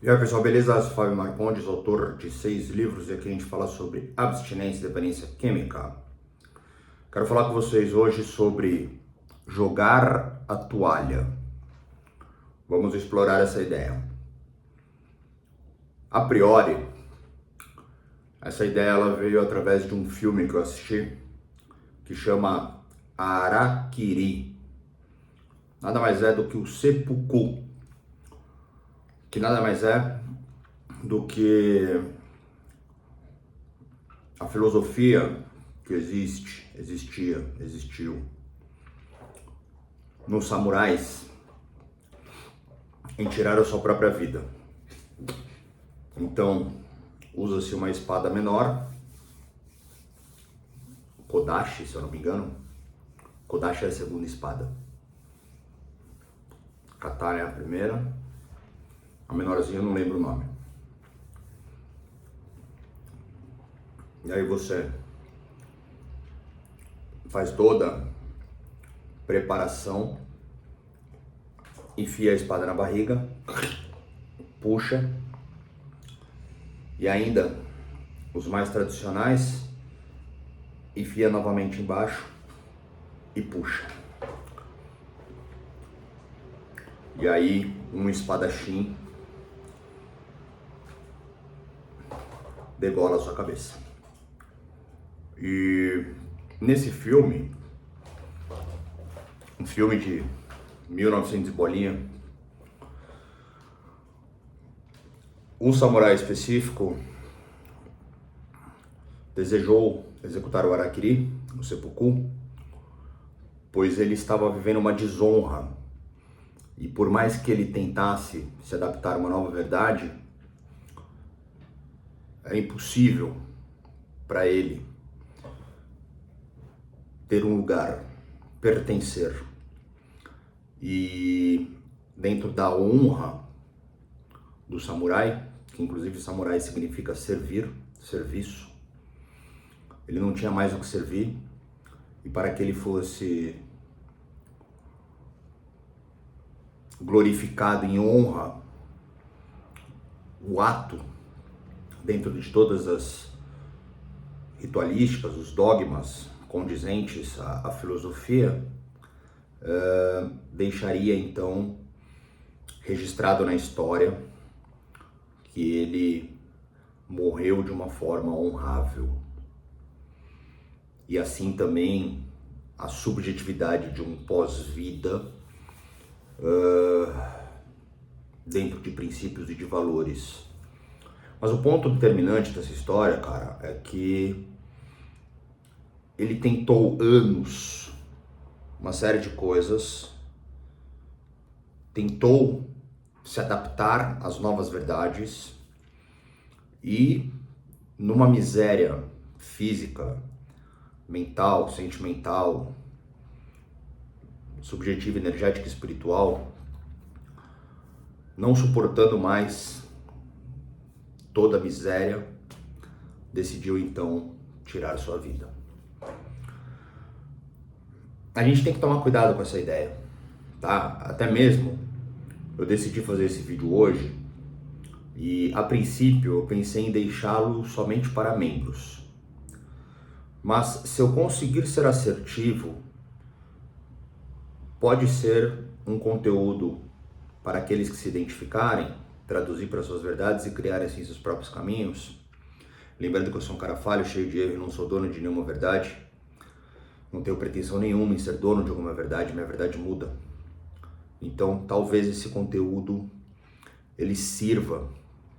E aí pessoal, beleza? Eu sou Fábio Marcondes, autor de 6 livros, e aqui a gente fala sobre abstinência e dependência química. Quero falar com vocês hoje sobre jogar a toalha. Vamos explorar essa ideia. A priori, essa ideia ela veio através de um filme que eu assisti que chama Harakiri. Nada mais é do que o seppuku, que nada mais é do que a filosofia que existiu nos samurais em tirar a sua própria vida. Então, usa-se uma espada menor, Kodashi, se eu não me engano. Kodashi é a segunda espada. Katana é a primeira. A menorzinha eu não lembro o nome. E aí você faz toda a preparação, enfia a espada na barriga, puxa, e ainda os mais tradicionais, enfia novamente embaixo e puxa. E aí um espadachim degola a sua cabeça. E nesse filme, um filme de 1900 e bolinha, um samurai específico desejou executar o Harakiri, o seppuku, pois ele estava vivendo uma desonra. E por mais que ele tentasse se adaptar a uma nova verdade, era impossível para ele ter um lugar, pertencer. E dentro da honra do samurai, que inclusive samurai significa servir, serviço, ele não tinha mais o que servir, e para que ele fosse glorificado em honra, o ato, dentro de todas as ritualísticas, os dogmas condizentes à filosofia, deixaria então registrado na história que ele morreu de uma forma honrável. E assim também a subjetividade de um pós-vida dentro de princípios e de valores. Mas o ponto determinante dessa história, cara, é que ele tentou anos, uma série de coisas, tentou se adaptar às novas verdades e numa miséria física, mental, sentimental, subjetiva, energética e espiritual, não suportando mais toda a miséria, decidiu então tirar sua vida. A gente tem que tomar cuidado com essa ideia, tá? Até mesmo eu decidi fazer esse vídeo hoje e a princípio eu pensei em deixá-lo somente para membros. Mas se eu conseguir ser assertivo, pode ser um conteúdo para aqueles que se identificarem, traduzir para suas verdades e criarem assim seus próprios caminhos. Lembrando que eu sou um cara falho, cheio de erro e não sou dono de nenhuma verdade. Não tenho pretensão nenhuma em ser dono de alguma verdade, minha verdade muda. Então, talvez esse conteúdo ele sirva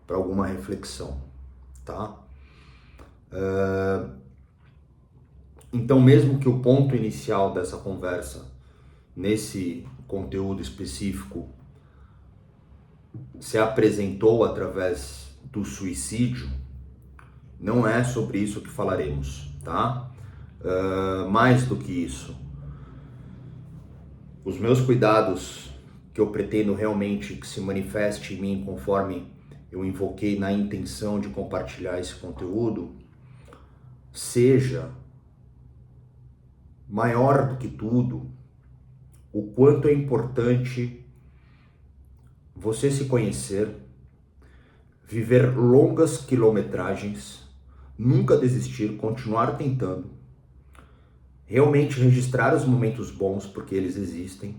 para alguma reflexão, tá? Então, mesmo que o ponto inicial dessa conversa, nesse conteúdo específico, se apresentou através do suicídio, não é sobre isso que falaremos, tá? Mais do que isso, os meus cuidados que eu pretendo realmente que se manifeste em mim conforme eu invoquei na intenção de compartilhar esse conteúdo, seja maior do que tudo, o quanto é importante você se conhecer, viver longas quilometragens, nunca desistir, continuar tentando, realmente registrar os momentos bons porque eles existem,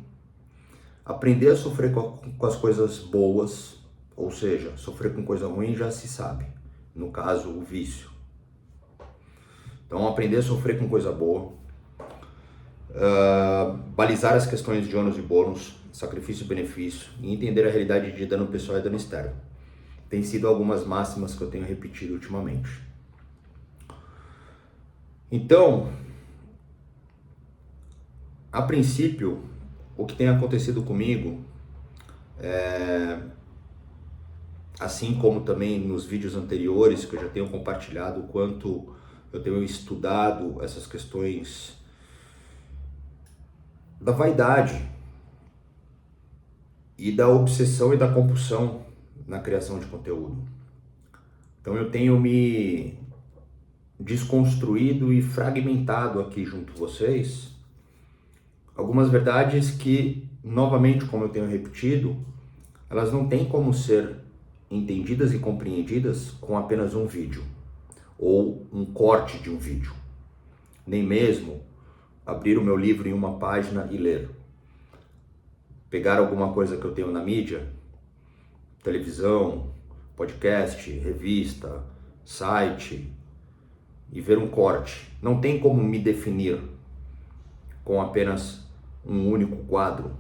aprender a sofrer com as coisas boas, ou seja, sofrer com coisa ruim já se sabe, no caso o vício. Então aprender a sofrer com coisa boa, balizar as questões de ônus e bônus, sacrifício e benefício, e entender a realidade de dano pessoal e dano externo. Tem sido algumas máximas que eu tenho repetido ultimamente. Então, a princípio, o que tem acontecido comigo, assim como também nos vídeos anteriores que eu já tenho compartilhado, o quanto eu tenho estudado essas questões da vaidade e da obsessão e da compulsão na criação de conteúdo. Então eu tenho me desconstruído e fragmentado aqui junto com vocês algumas verdades que, novamente, como eu tenho repetido, elas não têm como ser entendidas e compreendidas com apenas um vídeo ou um corte de um vídeo, nem mesmo abrir o meu livro em uma página e ler. Pegar alguma coisa que eu tenho na mídia, televisão, podcast, revista, site, e ver um corte. Não tem como me definir com apenas um único quadro,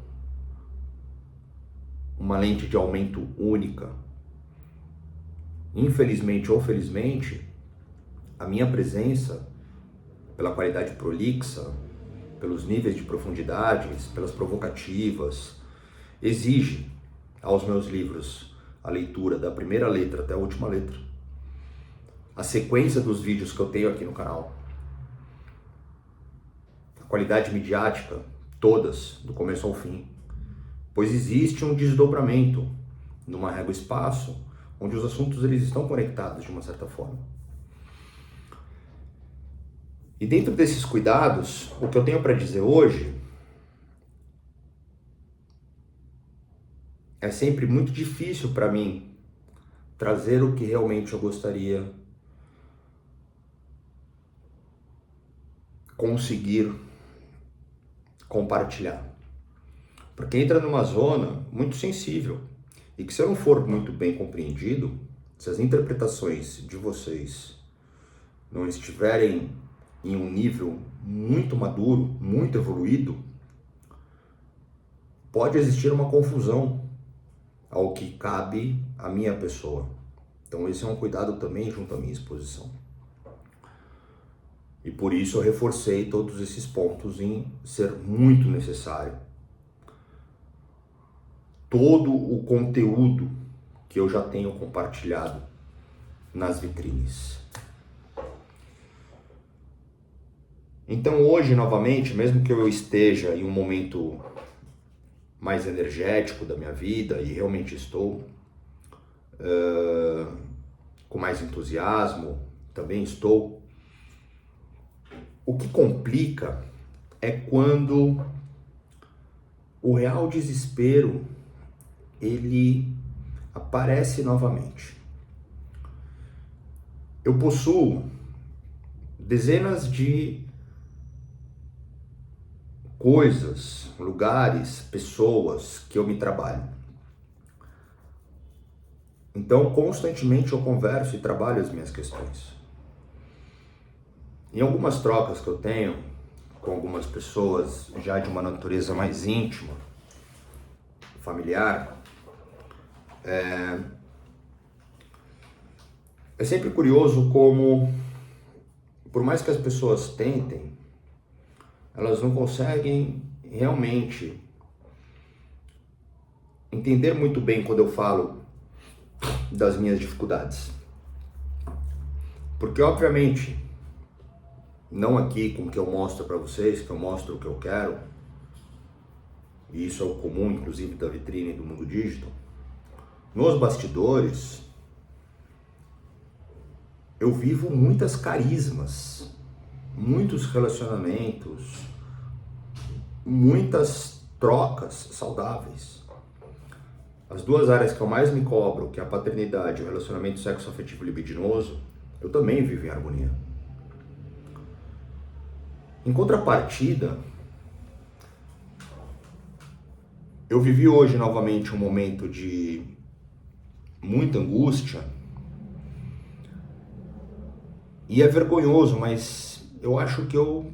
uma lente de aumento única. Infelizmente ou felizmente, a minha presença, pela qualidade prolixa, pelos níveis de profundidades, pelas provocativas, exige aos meus livros a leitura da primeira letra até a última letra. A sequência dos vídeos que eu tenho aqui no canal. A qualidade midiática, todas, do começo ao fim. Pois existe um desdobramento numa régua espaço, onde os assuntos eles estão conectados de uma certa forma. E dentro desses cuidados, o que eu tenho para dizer hoje é sempre muito difícil para mim trazer o que realmente eu gostaria conseguir compartilhar. Porque entra numa zona muito sensível e que, se eu não for muito bem compreendido, se as interpretações de vocês não estiverem em um nível muito maduro, muito evoluído, pode existir uma confusão ao que cabe à minha pessoa. Então esse é um cuidado também junto à minha exposição. E por isso eu reforcei todos esses pontos em ser muito necessário todo o conteúdo que eu já tenho compartilhado nas vitrines. Então hoje, novamente, mesmo que eu esteja em um momento mais energético da minha vida, e realmente estou com mais entusiasmo, também estou, o que complica é quando o real desespero ele aparece novamente. Eu possuo dezenas de coisas, lugares, pessoas que eu me trabalho. Então, constantemente eu converso e trabalho as minhas questões. Em algumas trocas que eu tenho com algumas pessoas já de uma natureza mais íntima, familiar, é sempre curioso como, por mais que as pessoas tentem, elas não conseguem realmente entender muito bem quando eu falo das minhas dificuldades. Porque, obviamente, não aqui com o que eu mostro para vocês, que eu mostro o que eu quero, e isso é o comum, inclusive, da vitrine do Mundo Digital, nos bastidores, eu vivo muitas carismas, muitos relacionamentos, muitas trocas saudáveis. As duas áreas que eu mais me cobro, que é a paternidade e o relacionamento sexo-afetivo libidinoso, eu também vivo em harmonia. Em contrapartida, eu vivi hoje novamente um momento de muita angústia, e é vergonhoso, mas eu acho que eu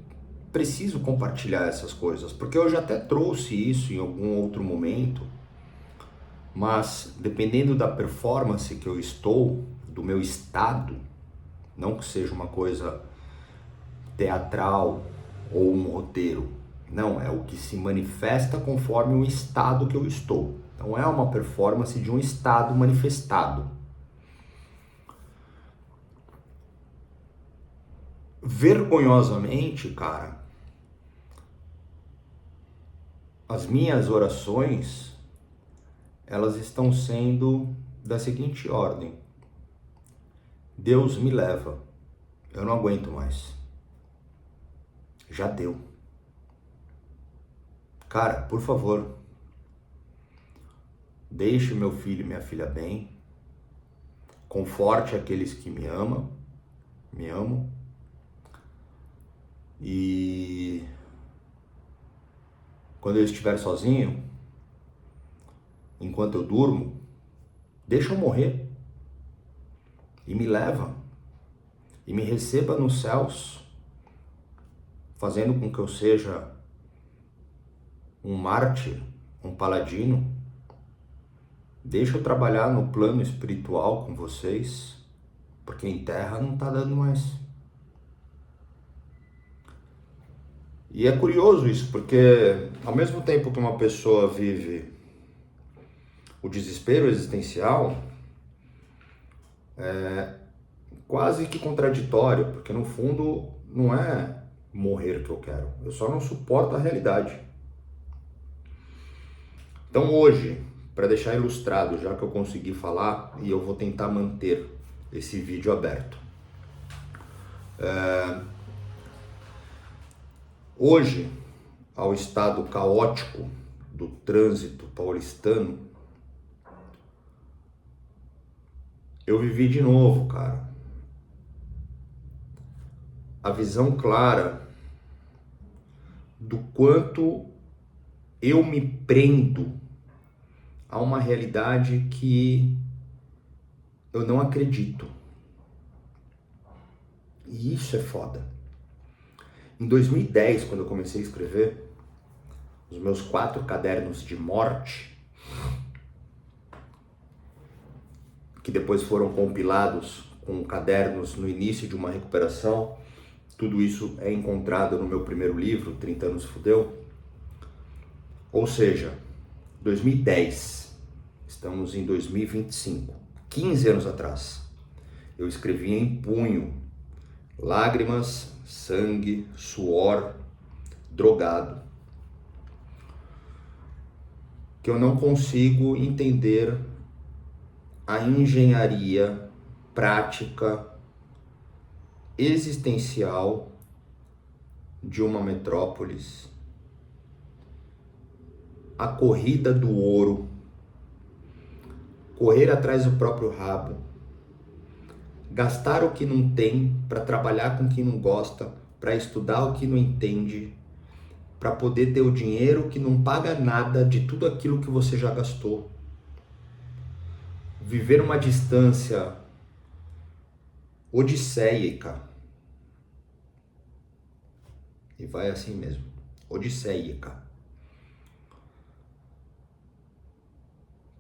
preciso compartilhar essas coisas, porque eu já até trouxe isso em algum outro momento, mas dependendo da performance que eu estou, do meu estado, não que seja uma coisa teatral ou um roteiro, não, é o que se manifesta conforme o estado que eu estou. Então é uma performance de um estado manifestado. Vergonhosamente, cara, as minhas orações, elas estão sendo da seguinte ordem: Deus me leva, eu não aguento mais. Já deu. Cara, por favor, deixe meu filho e minha filha bem, conforte aqueles que me amam, e quando eu estiver sozinho, enquanto eu durmo, deixa eu morrer e me leva e me receba nos céus, fazendo com que eu seja um mártir, um paladino. Deixa eu trabalhar no plano espiritual com vocês, porque em terra não tá dando mais. E é curioso isso, porque ao mesmo tempo que uma pessoa vive o desespero existencial, é quase que contraditório, porque no fundo não é morrer que eu quero, eu só não suporto a realidade. Então hoje, para deixar ilustrado, já que eu consegui falar, e eu vou tentar manter esse vídeo aberto. Hoje, ao estado caótico do trânsito paulistano, eu vivi de novo, cara, a visão clara do quanto eu me prendo a uma realidade que eu não acredito. E isso é foda. Em 2010, quando eu comecei a escrever os meus 4 cadernos de morte, que depois foram compilados com cadernos no início de uma recuperação, tudo isso é encontrado no meu primeiro livro, 30 anos fudeu. Ou seja, 2010, estamos em 2025, 15 anos atrás, eu escrevia em punho, lágrimas, sangue, suor, drogado, que eu não consigo entender a engenharia prática existencial de uma metrópolis, a corrida do ouro, correr atrás do próprio rabo, gastar o que não tem para trabalhar com o que não gosta, para estudar o que não entende, para poder ter o dinheiro que não paga nada de tudo aquilo que você já gastou. Viver uma distância odisseica. E vai assim mesmo, odisseica.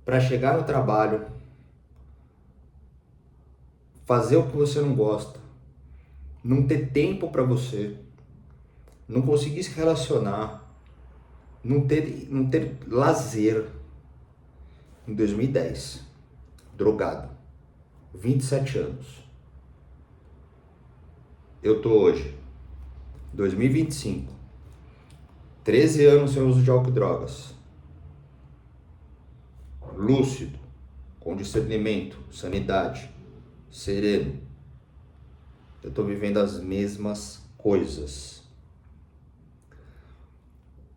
Para chegar no trabalho, fazer o que você não gosta, não ter tempo para você, não conseguir se relacionar, não ter lazer. Em 2010, drogado, 27 anos. Eu tô hoje, 2025, 13 anos sem uso de álcool e drogas, lúcido, com discernimento, sanidade, sereno. Eu tô vivendo as mesmas coisas.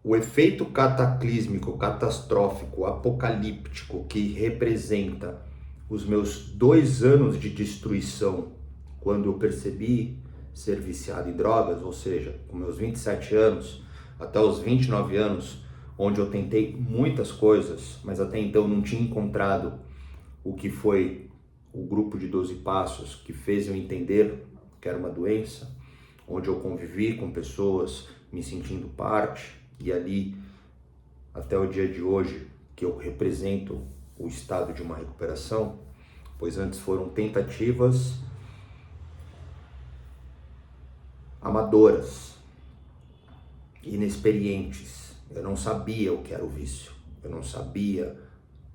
o efeito cataclísmico, catastrófico, apocalíptico que representa os meus 2 anos de destruição, quando eu percebi ser viciado em drogas, ou seja, com meus 27 anos até os 29 anos, onde eu tentei muitas coisas, mas até então não tinha encontrado o que foi o grupo de 12 passos que fez eu entender que era uma doença, onde eu convivi com pessoas me sentindo parte, e ali até o dia de hoje que eu represento o estado de uma recuperação, pois antes foram tentativas amadoras, inexperientes. Eu não sabia o que era o vício, eu não sabia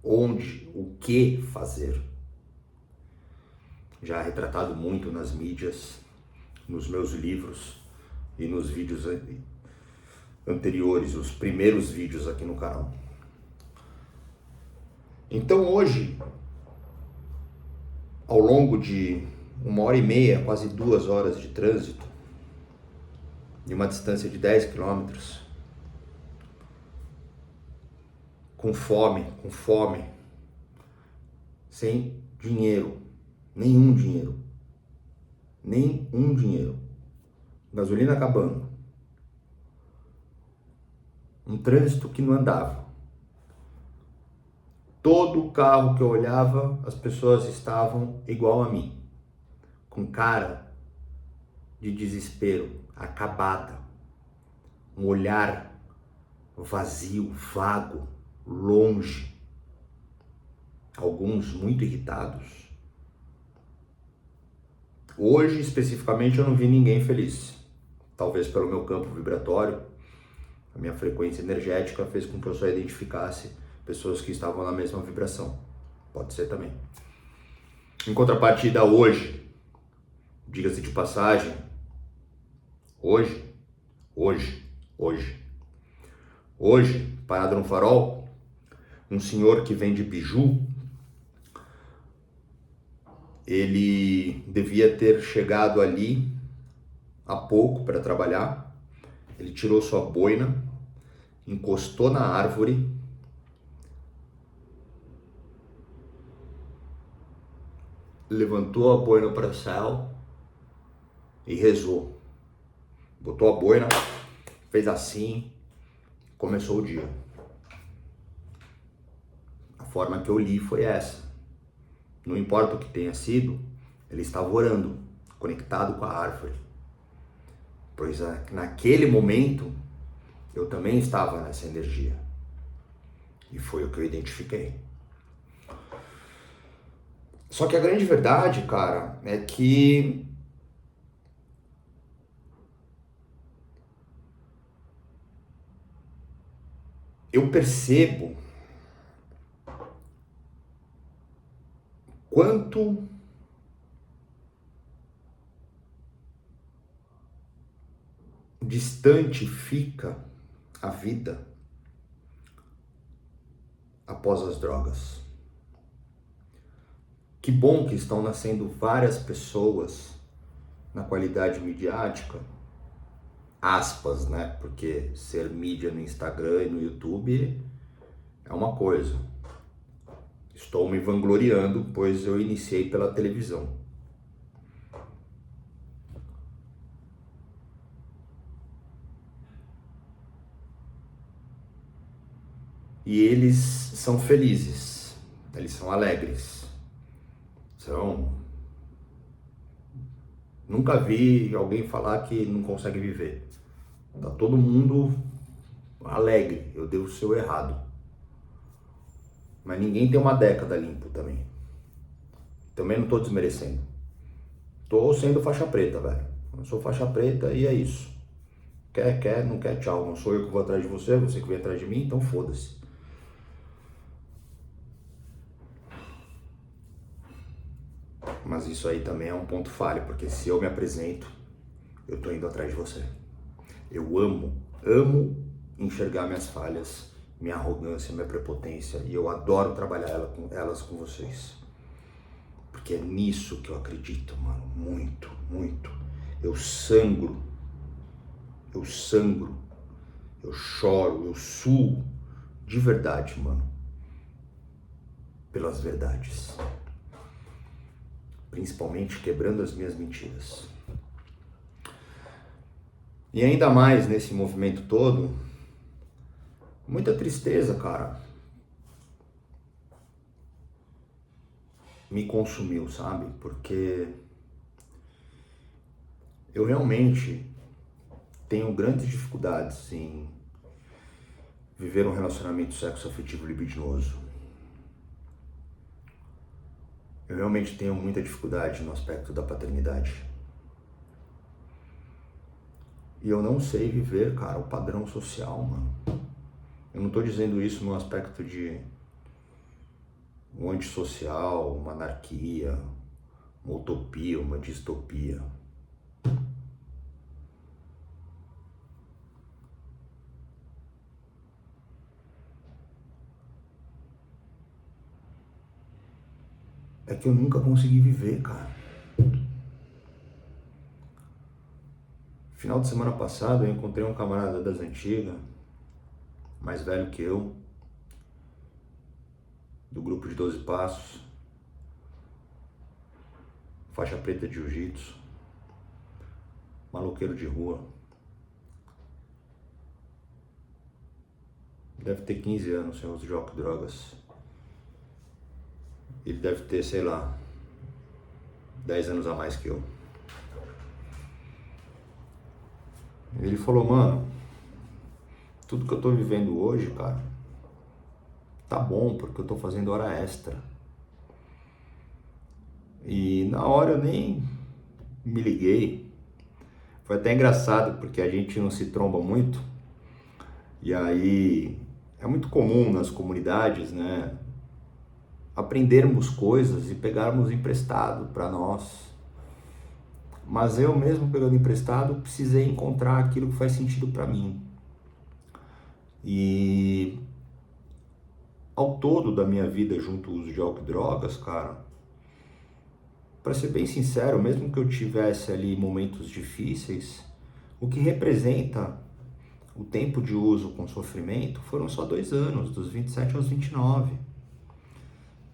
onde, o que fazer. Já retratado muito nas mídias, nos meus livros e nos vídeos anteriores, os primeiros vídeos aqui no canal. Então hoje, ao longo de 1h30, quase 2 horas de trânsito, de uma distância de 10 quilômetros, com fome, sem dinheiro, nenhum dinheiro, gasolina acabando, um trânsito que não andava. Todo carro que eu olhava, as pessoas estavam igual a mim, com cara de desespero, acabada, um olhar vazio, vago, longe, alguns muito irritados. Hoje, especificamente, eu não vi ninguém feliz. Talvez pelo meu campo vibratório, a minha frequência energética fez com que eu só identificasse pessoas que estavam na mesma vibração. Pode ser também. Em contrapartida, hoje, diga-se de passagem, hoje, parado no farol, um senhor que vende biju, ele devia ter chegado ali há pouco para trabalhar. Ele tirou sua boina, encostou na árvore, levantou a boina para o céu e rezou. Botou a boina, fez assim, começou o dia. A forma que eu li foi essa. Não importa o que tenha sido, ele estava orando, conectado com a árvore. Pois naquele momento, eu também estava nessa energia. E foi o que eu identifiquei. Só que a grande verdade, cara, é que eu percebo quanto distante fica a vida após as drogas. Que bom que estão nascendo várias pessoas na qualidade midiática, aspas, né? Porque ser mídia no Instagram e no YouTube é uma coisa. Estou me vangloriando, pois eu iniciei pela televisão. E eles são felizes, eles são alegres. Nunca vi alguém falar que não consegue viver. Tá todo mundo alegre, eu devo ser o errado. Mas ninguém tem uma década limpo também. Também não tô desmerecendo. Tô sendo faixa preta, velho. Eu sou faixa preta e é isso. Quer, não quer, tchau. Não sou eu que vou atrás de você, você que vem atrás de mim, então foda-se. Mas isso aí também é um ponto falho, porque se eu me apresento, eu tô indo atrás de você. Eu amo enxergar minhas falhas, minha arrogância, minha prepotência, e eu adoro trabalhar elas com vocês. Porque é nisso que eu acredito, mano, muito. Eu sangro eu choro, eu suo de verdade, mano, pelas verdades. Principalmente quebrando as minhas mentiras. E ainda mais nesse movimento todo, muita tristeza, cara. Me consumiu, sabe? Porque eu realmente tenho grandes dificuldades em viver um relacionamento sexo-afetivo libidinoso. Eu realmente tenho muita dificuldade no aspecto da paternidade. E eu não sei viver, cara, o padrão social, mano. Eu não tô dizendo isso no aspecto de um antissocial, uma anarquia, uma utopia, uma distopia. É que eu nunca consegui viver, cara. Final de semana passado eu encontrei um camarada das antigas, mais velho que eu, do grupo de 12 Passos, faixa preta de jiu-jitsu, maloqueiro de rua. Deve ter 15 anos sem uso de álcool e drogas. Ele deve ter, sei lá, 10 anos a mais que eu. Ele falou, mano, tudo que eu tô vivendo hoje, cara, tá bom, porque eu tô fazendo hora extra. E na hora eu nem me liguei. Foi até engraçado, porque a gente não se tromba muito. E aí é muito comum nas comunidades, né, aprendermos coisas e pegarmos emprestado para nós. Mas eu mesmo pegando emprestado, precisei encontrar aquilo que faz sentido para mim. E ao todo da minha vida junto ao uso de álcool e drogas, cara, para ser bem sincero, mesmo que eu tivesse ali momentos difíceis, o que representa o tempo de uso com sofrimento foram só 2 anos, dos 27 aos 29.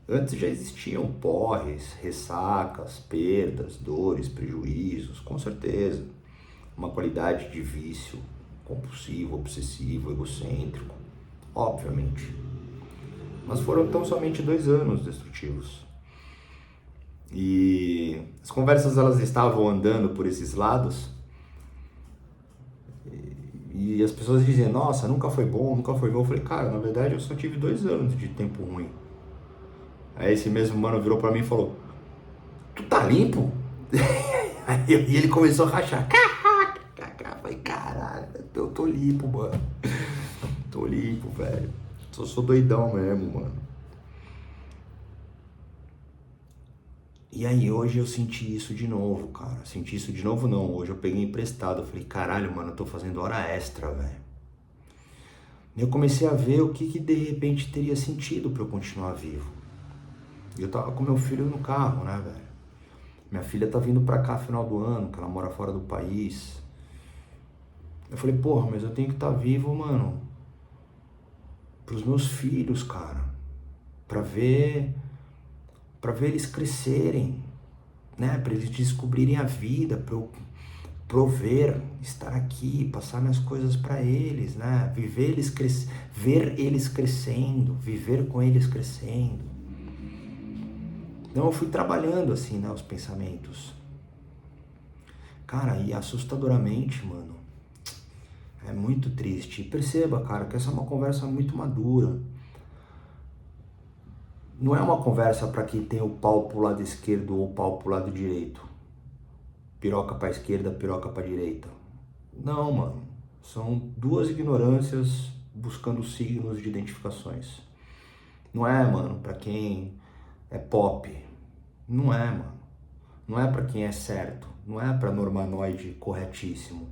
Antes já existiam porres, ressacas, perdas, dores, prejuízos, com certeza. Uma qualidade de vício compulsivo, obsessivo, egocêntrico, obviamente. Mas foram tão somente 2 anos destrutivos. E as conversas elas estavam andando por esses lados e as pessoas diziam, nossa, nunca foi bom, nunca foi bom. Eu falei, cara, na verdade eu só tive 2 anos de tempo ruim. Aí esse mesmo mano virou pra mim e falou, tu tá limpo? E ele começou a rachar. Eu falei, caralho, eu tô limpo, mano. Tô limpo, velho. Sou doidão mesmo, mano. E aí hoje eu senti isso de novo, cara. Senti isso de novo não, hoje eu peguei emprestado. Eu falei, caralho, mano, eu tô fazendo hora extra, velho. E eu comecei a ver o que de repente teria sentido pra eu continuar vivo. E eu tava com meu filho no carro, né, velho? Minha filha tá vindo pra cá no final do ano, que ela mora fora do país. Eu falei, porra, mas eu tenho que estar vivo, mano, pros meus filhos, cara. Pra ver eles crescerem, né? Pra eles descobrirem a vida, pra eu prover, estar aqui, passar minhas coisas pra eles, né? Ver eles crescendo, viver com eles crescendo. Então eu fui trabalhando assim, né, os pensamentos. Cara, e assustadoramente, mano, é muito triste. E perceba, cara, que essa é uma conversa muito madura. Não é uma conversa para quem tem o pau pro lado esquerdo ou o pau pro lado direito. Piroca pra esquerda, piroca pra direita. Não, mano. São 2 ignorâncias buscando signos de identificações. Não é, mano, pra quem é pop. Não é, mano. Não é pra quem é certo. Não é pra normanoide corretíssimo.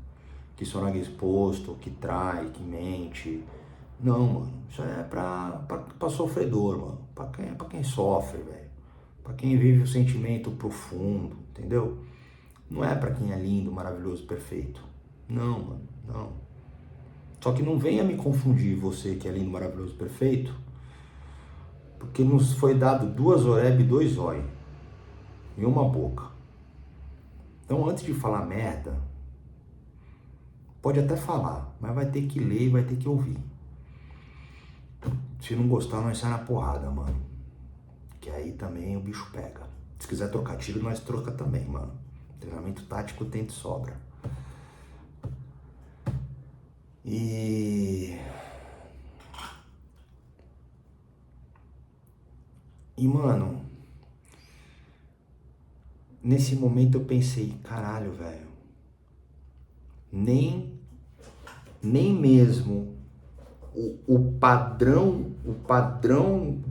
Que sonaga exposto, que trai, que mente. Não, mano. Isso é pra sofredor, mano. Pra quem sofre, velho. Pra quem vive o sentimento profundo, entendeu? Não é pra quem é lindo, maravilhoso, perfeito. Não, mano, não. Só que não venha me confundir, você que é lindo, maravilhoso, perfeito, porque nos foi dado 2 oreb e 2 zói e uma boca. Então antes de falar merda, pode até falar, mas vai ter que ler e vai ter que ouvir. Se não gostar, nós sai na porrada, mano. Que aí também o bicho pega. Se quiser trocar tiro, nós troca também, mano. Treinamento tático tem de sobra. E mano, nesse momento eu pensei, caralho, velho. Nem mesmo o padrão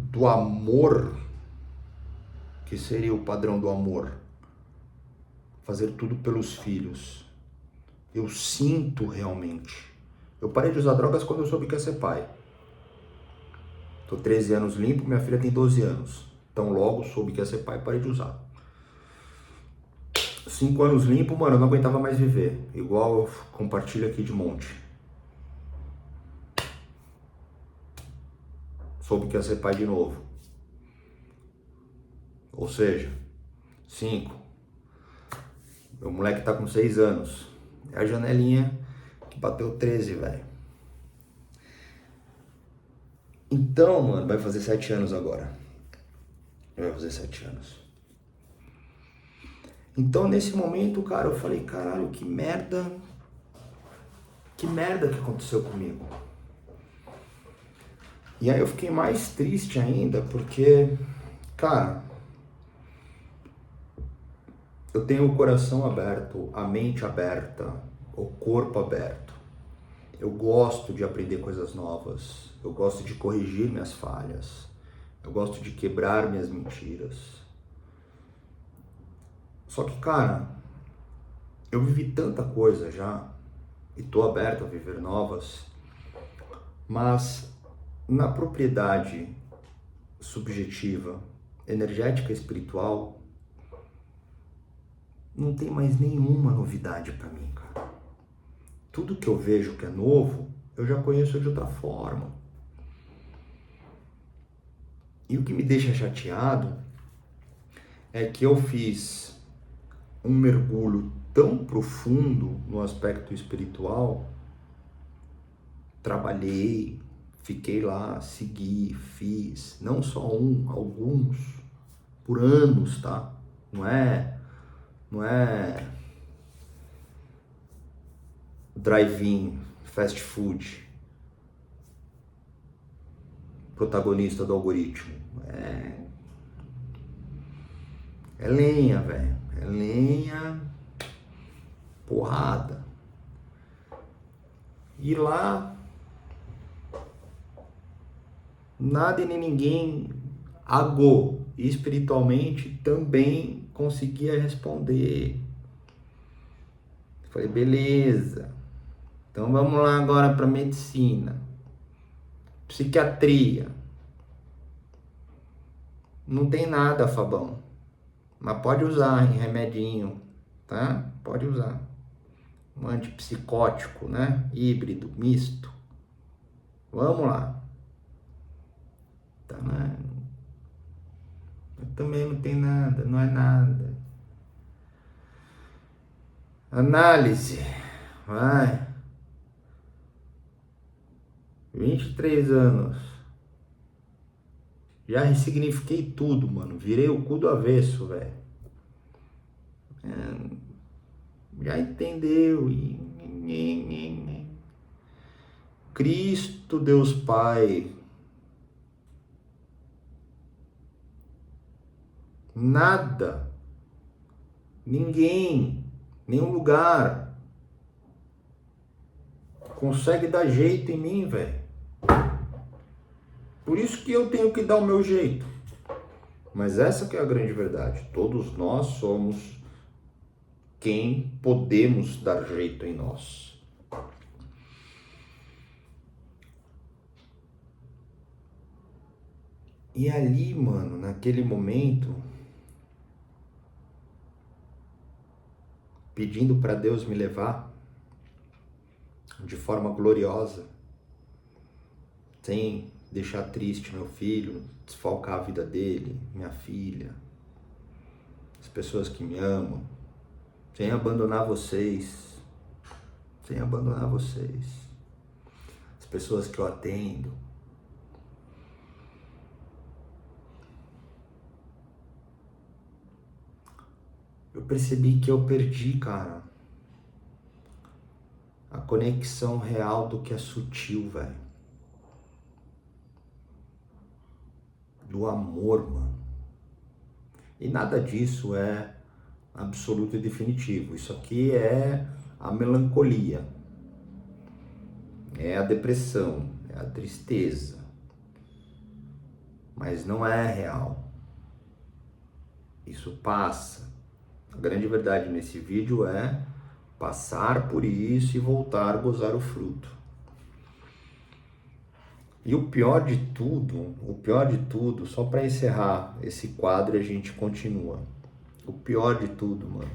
do amor, que seria o padrão do amor, fazer tudo pelos filhos, eu sinto realmente. Eu parei de usar drogas quando eu soube que ia ser pai. Tô 13 anos limpo, minha filha tem 12 anos. Então logo soube que ia ser pai, parei de usar. 5 anos limpo, mano, eu não aguentava mais viver. Igual eu compartilho aqui de monte. Soube que ia ser pai de novo. Ou seja, 5. Meu moleque tá com 6 anos. É a janelinha que bateu 13, velho. Então, mano, vai fazer 7 anos agora. Vai fazer 7 anos. Então, nesse momento, cara, eu falei, caralho, que merda que aconteceu comigo. E aí eu fiquei mais triste ainda, porque, cara, eu tenho o coração aberto, a mente aberta, o corpo aberto. Eu gosto de aprender coisas novas, eu gosto de corrigir minhas falhas, eu gosto de quebrar minhas mentiras. Só que, cara, eu vivi tanta coisa já, e tô aberto a viver novas, mas na propriedade subjetiva, energética e espiritual, não tem mais nenhuma novidade pra mim, cara. Tudo que eu vejo que é novo, eu já conheço de outra forma. E o que me deixa chateado é que eu fiz um mergulho tão profundo no aspecto espiritual, trabalhei, fiquei lá, segui, fiz, não só um, alguns, por anos, tá? Não é drive-in, fast food, protagonista do algoritmo. É lenha, velho. É lenha, porrada. E lá, nada e nem ninguém, espiritualmente, também conseguia responder. Falei, beleza. Então vamos lá agora para medicina. Psiquiatria. Não tem nada, Fabão. Mas pode usar em remedinho, tá? Pode usar. Um antipsicótico, né? Híbrido, misto. Vamos lá. Tá, né? Também não tem nada, não é nada. Análise. Vai. 23 anos. Já ressignifiquei tudo, mano. Virei o cu do avesso, velho. Já entendeu. Cristo, Deus Pai. Nada. Ninguém. Nenhum lugar consegue dar jeito em mim, velho. Por isso que eu tenho que dar o meu jeito. Mas essa que é a grande verdade. Todos nós somos quem podemos dar jeito em nós. E ali, mano, naquele momento, pedindo para Deus me levar, de forma gloriosa, sem deixar triste meu filho, desfalcar a vida dele, minha filha, as pessoas que me amam, sem abandonar vocês, as pessoas que eu atendo. Eu percebi que eu perdi, cara, a conexão real do que é sutil, velho. Do amor, mano. E nada disso é absoluto e definitivo. Isso aqui é a melancolia, é a depressão, é a tristeza. Mas não é real. Isso passa. A grande verdade nesse vídeo é passar por isso e voltar a gozar o fruto. E o pior de tudo, só para encerrar esse quadro e a gente continua. O pior de tudo, mano.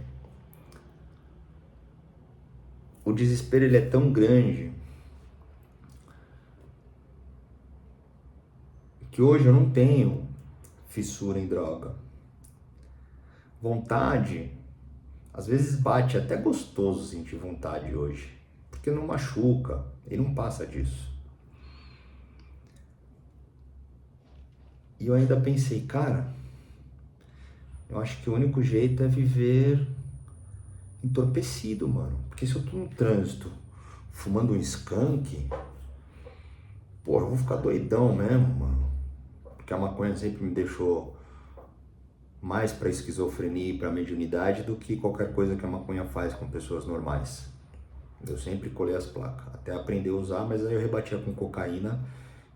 O desespero ele é tão grande que hoje eu não tenho fissura em droga. Vontade, às vezes bate, até gostoso sentir vontade hoje, porque não machuca e não passa disso. E eu ainda pensei, cara, eu acho que o único jeito é viver entorpecido, mano. Porque se eu tô no trânsito fumando um skunk, porra, eu vou ficar doidão mesmo, mano. Porque a maconha sempre me deixou mais pra esquizofrenia e pra mediunidade do que qualquer coisa que a maconha faz com pessoas normais. Eu sempre colei as placas, até aprender a usar, mas aí eu rebatia com cocaína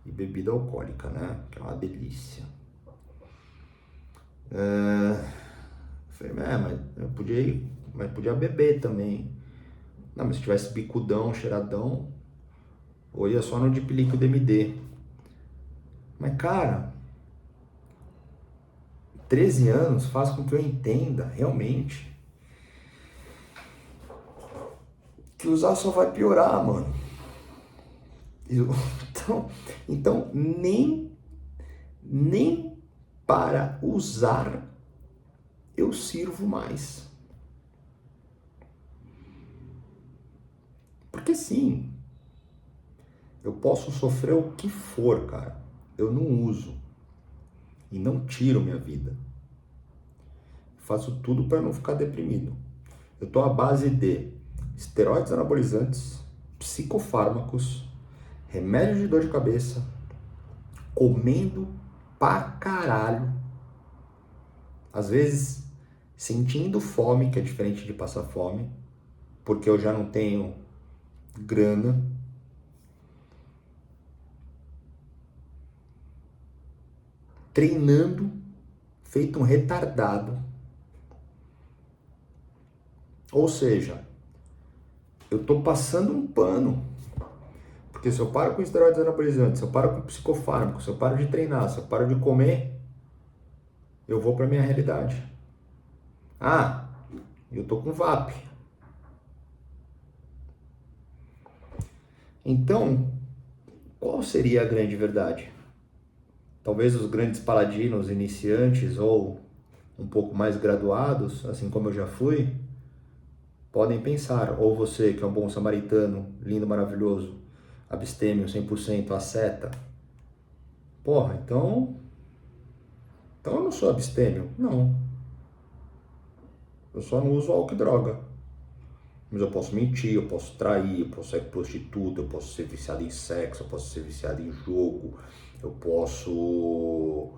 e bebida alcoólica, né? Que é uma delícia. Falei, mas eu podia beber também. Não, mas se tivesse bicudão, cheiradão, ou ia só no Deep Liquid MD. Mas cara, 13 anos faz com que eu entenda realmente que usar só vai piorar, mano. Então nem para usar eu sirvo mais. Porque sim, eu posso sofrer o que for, cara. Eu não uso e não tiro minha vida. Faço tudo para não ficar deprimido. Eu tô à base de esteroides anabolizantes, psicofármacos, remédio de dor de cabeça, comendo pra caralho, às vezes sentindo fome, que é diferente de passar fome, porque eu já não tenho grana, treinando, feito um retardado. Ou seja, eu tô passando um pano. Porque se eu paro com esteroides anabolizantes, se eu paro com psicofármaco, se eu paro de treinar, se eu paro de comer, eu vou pra minha realidade. Ah, eu tô com VAP. Então, qual seria a grande verdade? Talvez os grandes paladinos iniciantes ou um pouco mais graduados, assim como eu já fui, podem pensar, ou você que é um bom samaritano, lindo, maravilhoso, abstêmio 100%, asceta. Porra, então eu não sou abstêmio, não. Eu só não uso álcool e droga. Mas eu posso mentir, eu posso trair, eu posso ser prostituta, eu posso ser viciado em sexo, eu posso ser viciado em jogo, eu posso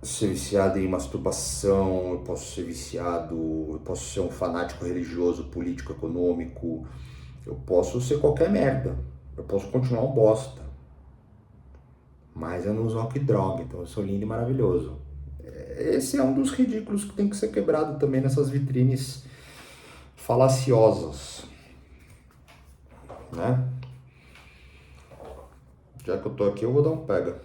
ser viciado em masturbação, eu posso ser um fanático religioso, político, econômico, eu posso ser qualquer merda, eu posso continuar um bosta. Mas eu não uso álcool e droga, então eu sou lindo e maravilhoso. Esse é um dos ridículos que tem que ser quebrado também nessas vitrines falaciosas, né? Já que eu tô aqui, eu vou dar um pega.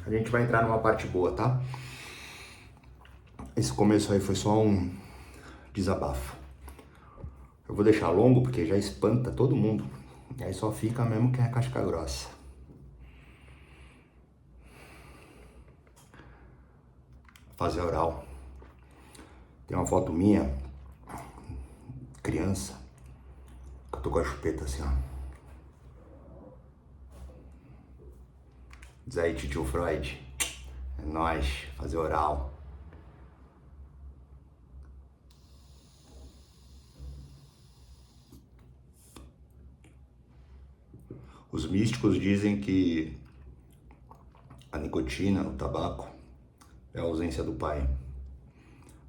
A gente vai entrar numa parte boa, tá? Esse começo aí foi só um desabafo. Eu vou deixar longo porque já espanta todo mundo. E aí só fica mesmo quem é casca grossa. Fazer oral. Tem uma foto minha, criança, que eu tô com a chupeta assim, ó. Diz aí, tio Freud. É nóis, fazer oral. Os místicos dizem que a nicotina, o tabaco, é a ausência do pai.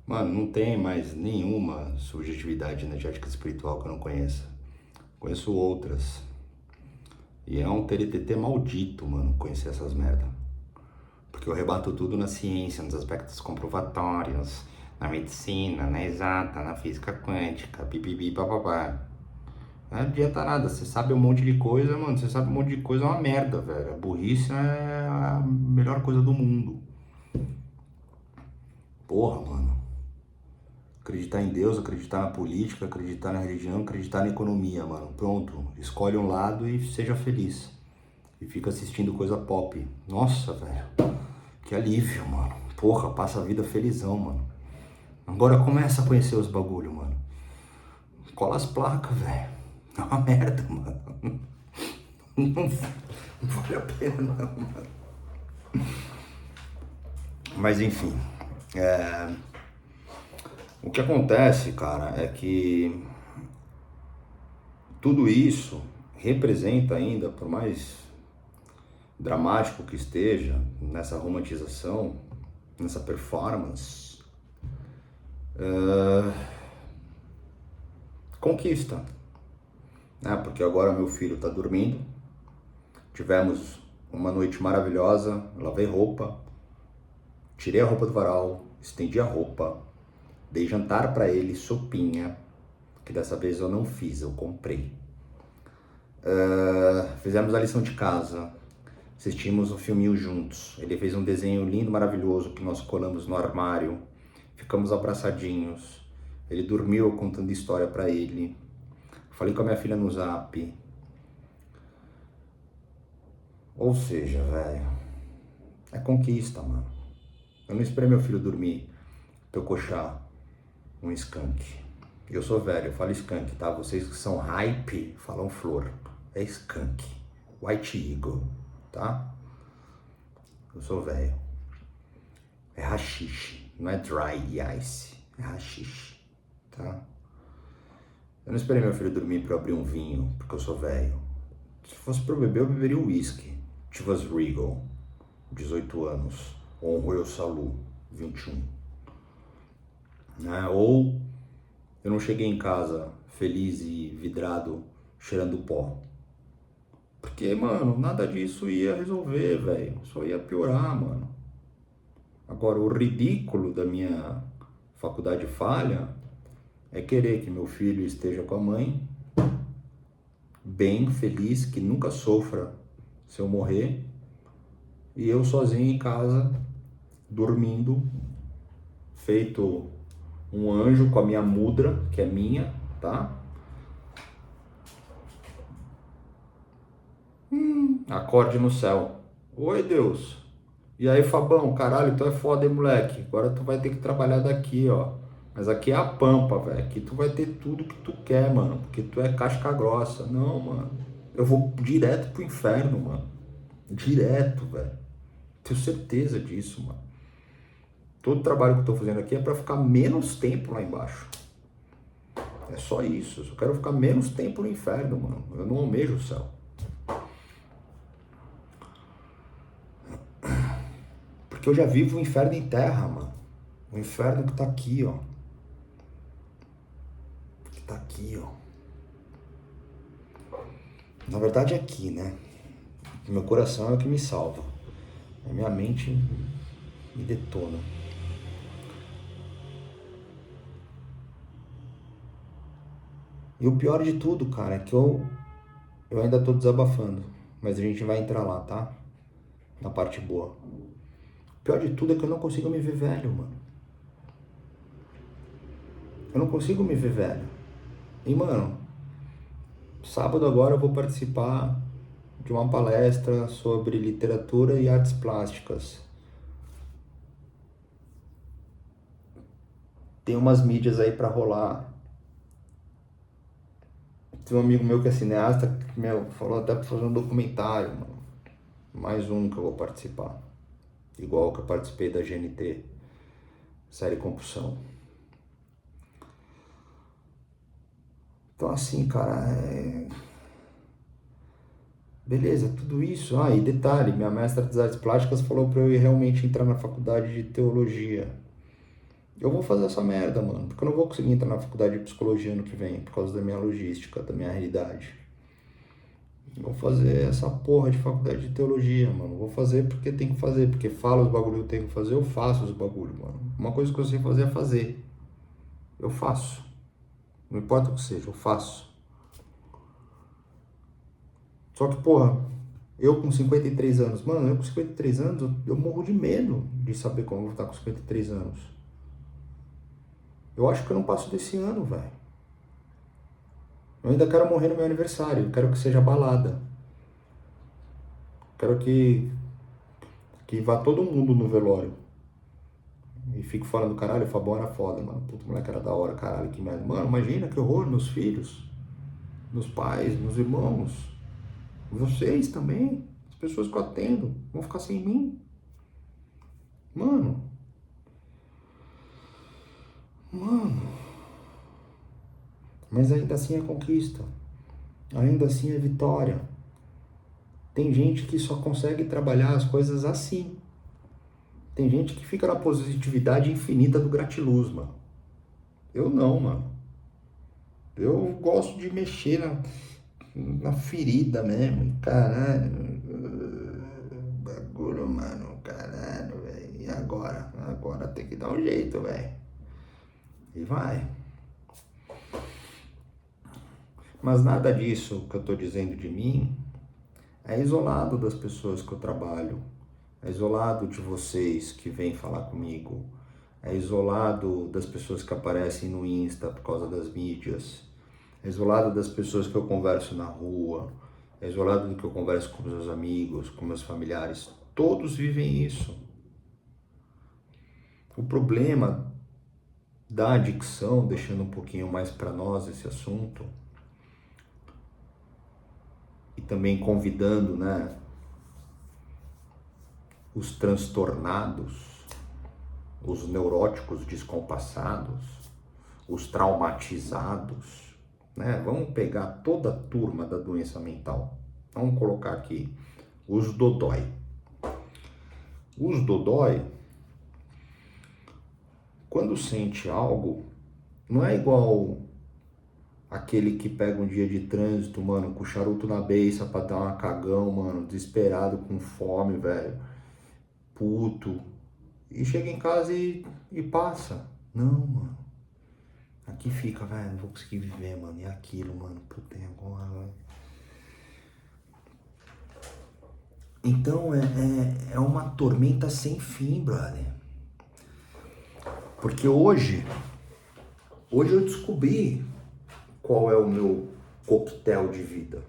Mano, não tem mais nenhuma subjetividade energética espiritual que eu não conheça. Conheço outras. E é um TTT maldito, mano, conhecer essas merda. Porque eu rebato tudo na ciência, nos aspectos comprovatórios, na medicina, na exata, na física quântica, pipipi, papapá. Não adianta nada, você sabe um monte de coisa, mano, você sabe um monte de coisa, é uma merda, velho. A burrice é a melhor coisa do mundo. Porra, mano. Acreditar em Deus, acreditar na política, acreditar na religião, acreditar na economia, mano. Pronto, escolhe um lado e seja feliz. E fica assistindo coisa pop. Nossa, velho. Que alívio, mano. Porra, passa a vida felizão, mano. Agora começa a conhecer os bagulho, mano. Cola as placas, velho. É uma merda, mano. Não vale a pena, não, mano. Mas enfim. O que acontece, cara, é que tudo isso representa ainda, por mais dramático que esteja, nessa romantização, nessa performance, conquista. Né? Porque agora meu filho tá dormindo, tivemos uma noite maravilhosa, lavei roupa, tirei a roupa do varal, estendi a roupa, dei jantar pra ele, sopinha, que dessa vez eu não fiz, eu comprei. Fizemos a lição de casa, assistimos um filminho juntos. Ele fez um desenho lindo, maravilhoso, que nós colamos no armário. Ficamos abraçadinhos. Ele dormiu contando história pra ele. Falei com a minha filha no Zap. Ou seja, velho, é conquista, mano. Eu não esperei meu filho dormir pra eu coxar um skunk. Eu sou velho, eu falo skunk, tá? Vocês que são hype, falam flor. É skunk. White Eagle, tá? Eu sou velho. É haxixe, não é dry ice. É haxixe, tá? Eu não esperei meu filho dormir pra eu abrir um vinho, porque eu sou velho. Se fosse pra eu beber, eu beberia whisky. Chivas Regal, 18 anos. Ou um Royal Salud, 21. Né? Ou eu não cheguei em casa feliz e vidrado, cheirando pó. Porque, mano, nada disso ia resolver, velho. Só ia piorar, mano. Agora, o ridículo da minha faculdade falha é querer que meu filho esteja com a mãe, bem, feliz, que nunca sofra se eu morrer, e eu sozinho em casa, dormindo, feito um anjo com a minha mudra, que é minha, tá? Acorde no céu. Oi, Deus. E aí, Fabão, caralho, tu é foda, hein, moleque? Agora tu vai ter que trabalhar daqui, ó. Mas aqui é a pampa, velho. Aqui tu vai ter tudo que tu quer, mano. Porque tu é casca grossa. Não, mano. Eu vou direto pro inferno, mano. Direto, velho. Tenho certeza disso, mano. Todo o trabalho que eu tô fazendo aqui é pra ficar menos tempo lá embaixo. É só isso. Eu só quero ficar menos tempo no inferno, mano. Eu não almejo o céu. Porque eu já vivo o inferno em terra, mano. O inferno que tá aqui, ó. Que tá aqui, ó. Na verdade é aqui, né? Meu coração é o que me salva. A minha mente me detona. E o pior de tudo, cara, é que eu ainda tô desabafando. Mas a gente vai entrar lá, tá? na parte boa. O pior de tudo é que eu não consigo me ver velho, mano. Eu não consigo me ver velho. E, mano, sábado agora eu vou participar de uma palestra sobre literatura e artes plásticas. Tem umas mídias aí pra rolar. Tem um amigo meu que é cineasta, que, falou até pra fazer um documentário, mano. Mais um que eu vou participar. Igual que eu participei da GNT, série Compulsão. Então assim, cara, beleza, tudo isso. Ah, e detalhe, minha mestra de artes plásticas falou pra eu ir realmente entrar na faculdade de teologia. Eu vou fazer essa merda, mano, porque eu não vou conseguir entrar na faculdade de psicologia ano que vem, por causa da minha logística, da minha realidade. Vou fazer essa porra de faculdade de teologia, mano. Vou fazer porque tem que fazer, porque fala os bagulho que eu tenho que fazer, eu faço os bagulho, mano. Uma coisa que eu sei fazer é fazer. Eu faço. Não importa o que seja, eu faço. Só que, porra, eu com 53 anos, mano, eu com 53 anos, eu morro de medo de saber como eu vou estar com 53 anos. Eu acho que eu não passo desse ano, velho. Eu ainda quero morrer no meu aniversário, eu quero que seja balada. Quero que vá todo mundo no velório. E fico falando, caralho, o Fabão era foda, mano. Puta, o moleque era da hora, caralho, que merda. Mano, imagina que horror, meus filhos, meus pais, meus irmãos, vocês também, as pessoas que eu atendo, vão ficar sem mim. Mano, mano. Mas ainda assim é conquista. Ainda assim é vitória. Tem gente que só consegue trabalhar as coisas assim. Tem gente que fica na positividade infinita do gratiluz, mano. Eu não, mano. Eu gosto de mexer na ferida mesmo. Caralho. Bagulho, mano. Caralho, velho. E agora? Agora tem que dar um jeito, velho. E vai. Mas nada disso que eu tô dizendo de mim é isolado das pessoas que eu trabalho. É isolado de vocês que vêm falar comigo. É isolado das pessoas que aparecem no Insta por causa das mídias. É isolado das pessoas que eu converso na rua. É isolado do que eu converso com meus amigos, com meus familiares. Todos vivem isso. O problema da adicção, deixando um pouquinho mais para nós esse assunto, e também convidando, né, os transtornados, os neuróticos descompassados, os traumatizados, né? Vamos pegar toda a turma da doença mental. Vamos colocar aqui os dodói. Os dodói, quando sente algo, não é igual aquele que pega um dia de trânsito, mano, com charuto na beiça pra dar uma cagão, mano, desesperado, com fome, velho, puto, e chega em casa e passa. Não, mano. Aqui fica, velho, não vou conseguir viver, mano. E aquilo, mano, puta, agora, velho. Então é uma tormenta sem fim, brother. Porque hoje eu descobri qual é o meu coquetel de vida.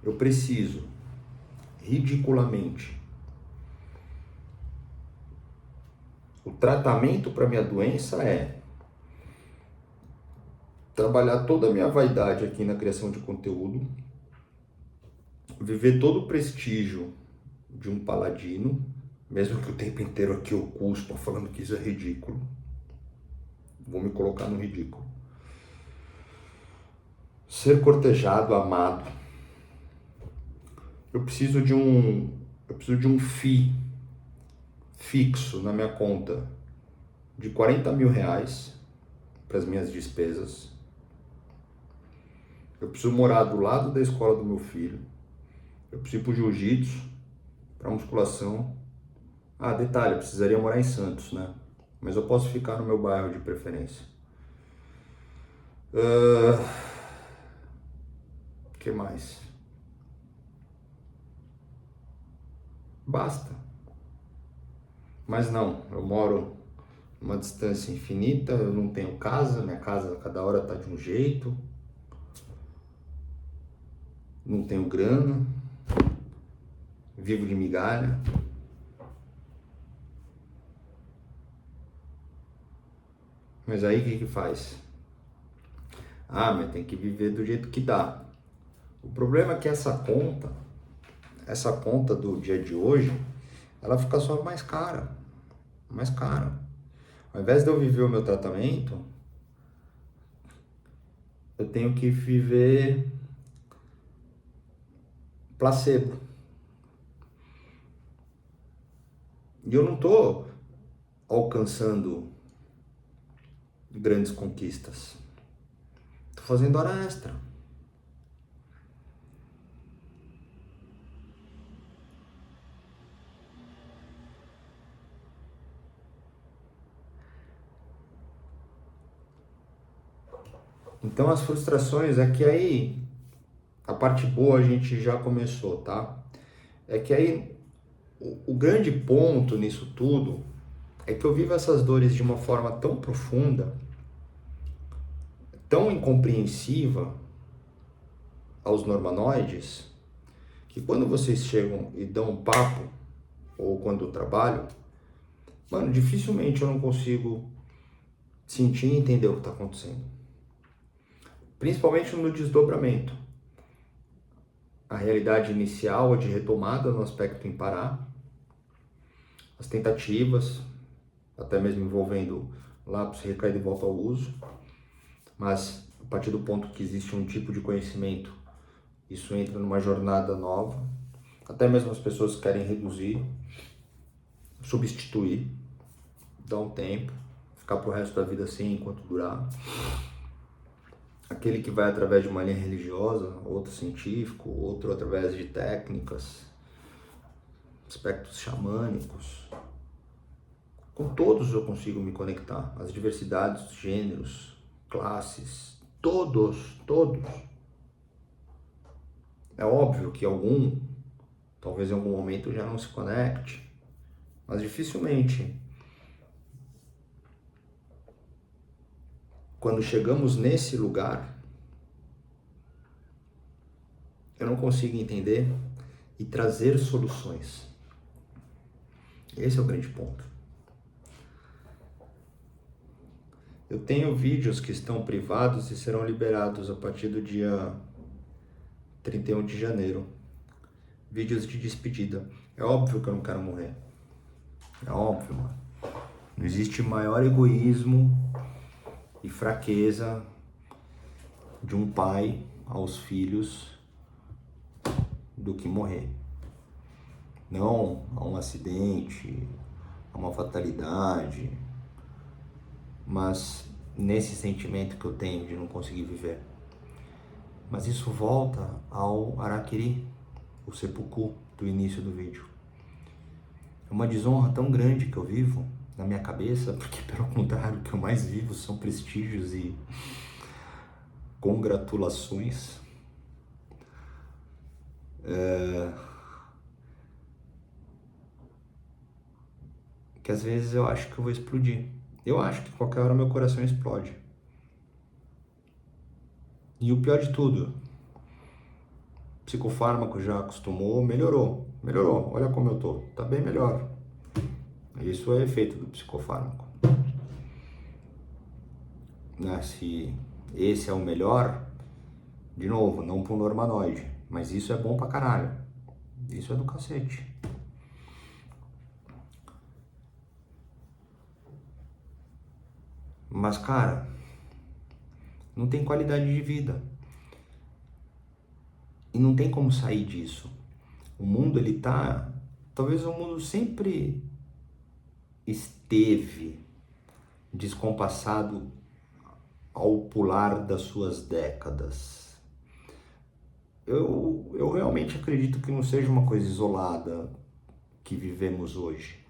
Eu preciso, ridiculamente, o tratamento para minha doença é trabalhar toda a minha vaidade aqui na criação de conteúdo, viver todo o prestígio de um paladino, mesmo que o tempo inteiro aqui eu cuspa falando que isso é ridículo. Vou me colocar no ridículo. Ser cortejado, amado. Eu preciso de um FII fixo na minha conta de 40 mil reais para as minhas despesas. Eu preciso morar do lado da escola do meu filho. Eu preciso ir pro jiu-jitsu, pra musculação. Ah, detalhe, eu precisaria morar em Santos, né? Mas eu posso ficar no meu bairro de preferência. Que mais? Basta. Mas não, eu moro numa distância infinita, eu não tenho casa, minha casa cada hora tá de um jeito, não tenho grana, vivo de migalha. Mas aí o que faz? Ah, mas tem que viver do jeito que dá. O problema é que essa conta do dia de hoje, ela fica só mais cara, mais cara. Ao invés de eu viver o meu tratamento, eu tenho que viver placebo. E eu não tô alcançando grandes conquistas. Tô fazendo hora extra. Então as frustrações é que aí a parte boa a gente já começou, tá? É que aí o grande ponto nisso tudo é que eu vivo essas dores de uma forma tão profunda, tão incompreensiva aos normanoides, que quando vocês chegam e dão um papo, ou quando eu trabalho, mano, dificilmente eu não consigo sentir e entender o que está acontecendo. Principalmente no desdobramento. A realidade inicial é de retomada no aspecto em parar, as tentativas, até mesmo envolvendo lápis recair de volta ao uso, mas a partir do ponto que existe um tipo de conhecimento, isso entra numa jornada nova, até mesmo as pessoas querem reduzir, substituir, dar um tempo, ficar pro resto da vida assim enquanto durar. Aquele que vai através de uma linha religiosa, outro científico, outro através de técnicas, aspectos xamânicos. Com todos eu consigo me conectar, as diversidades, gêneros, classes, todos. É óbvio que talvez em algum momento já não se conecte, mas dificilmente. Quando chegamos nesse lugar, eu não consigo entender e trazer soluções. Esse é o grande ponto. Eu tenho vídeos que estão privados e serão liberados a partir do dia 31 de janeiro. Vídeos de despedida. É óbvio que eu não quero morrer. É óbvio, mano. Não existe maior egoísmo e fraqueza de um pai aos filhos do que morrer. Não a um acidente, a uma fatalidade, mas nesse sentimento que eu tenho de não conseguir viver. Mas isso volta ao Harakiri, o seppuku do início do vídeo. É uma desonra tão grande que eu vivo na minha cabeça, porque pelo contrário, o que eu mais vivo são prestígios e congratulações. Que às vezes eu acho que eu vou explodir. Eu acho que qualquer hora meu coração explode. E o pior de tudo, psicofármaco já acostumou, melhorou. Olha como eu tô, tá bem melhor. Isso é efeito do psicofármaco. Né? Se esse é o melhor, de novo, não pro normanoide, mas isso é bom pra caralho. Isso é do cacete. Mas, cara, não tem qualidade de vida. E não tem como sair disso. O mundo, ele tá... Talvez o mundo sempre esteve descompassado ao pular das suas décadas. Eu realmente acredito que não seja uma coisa isolada que vivemos hoje.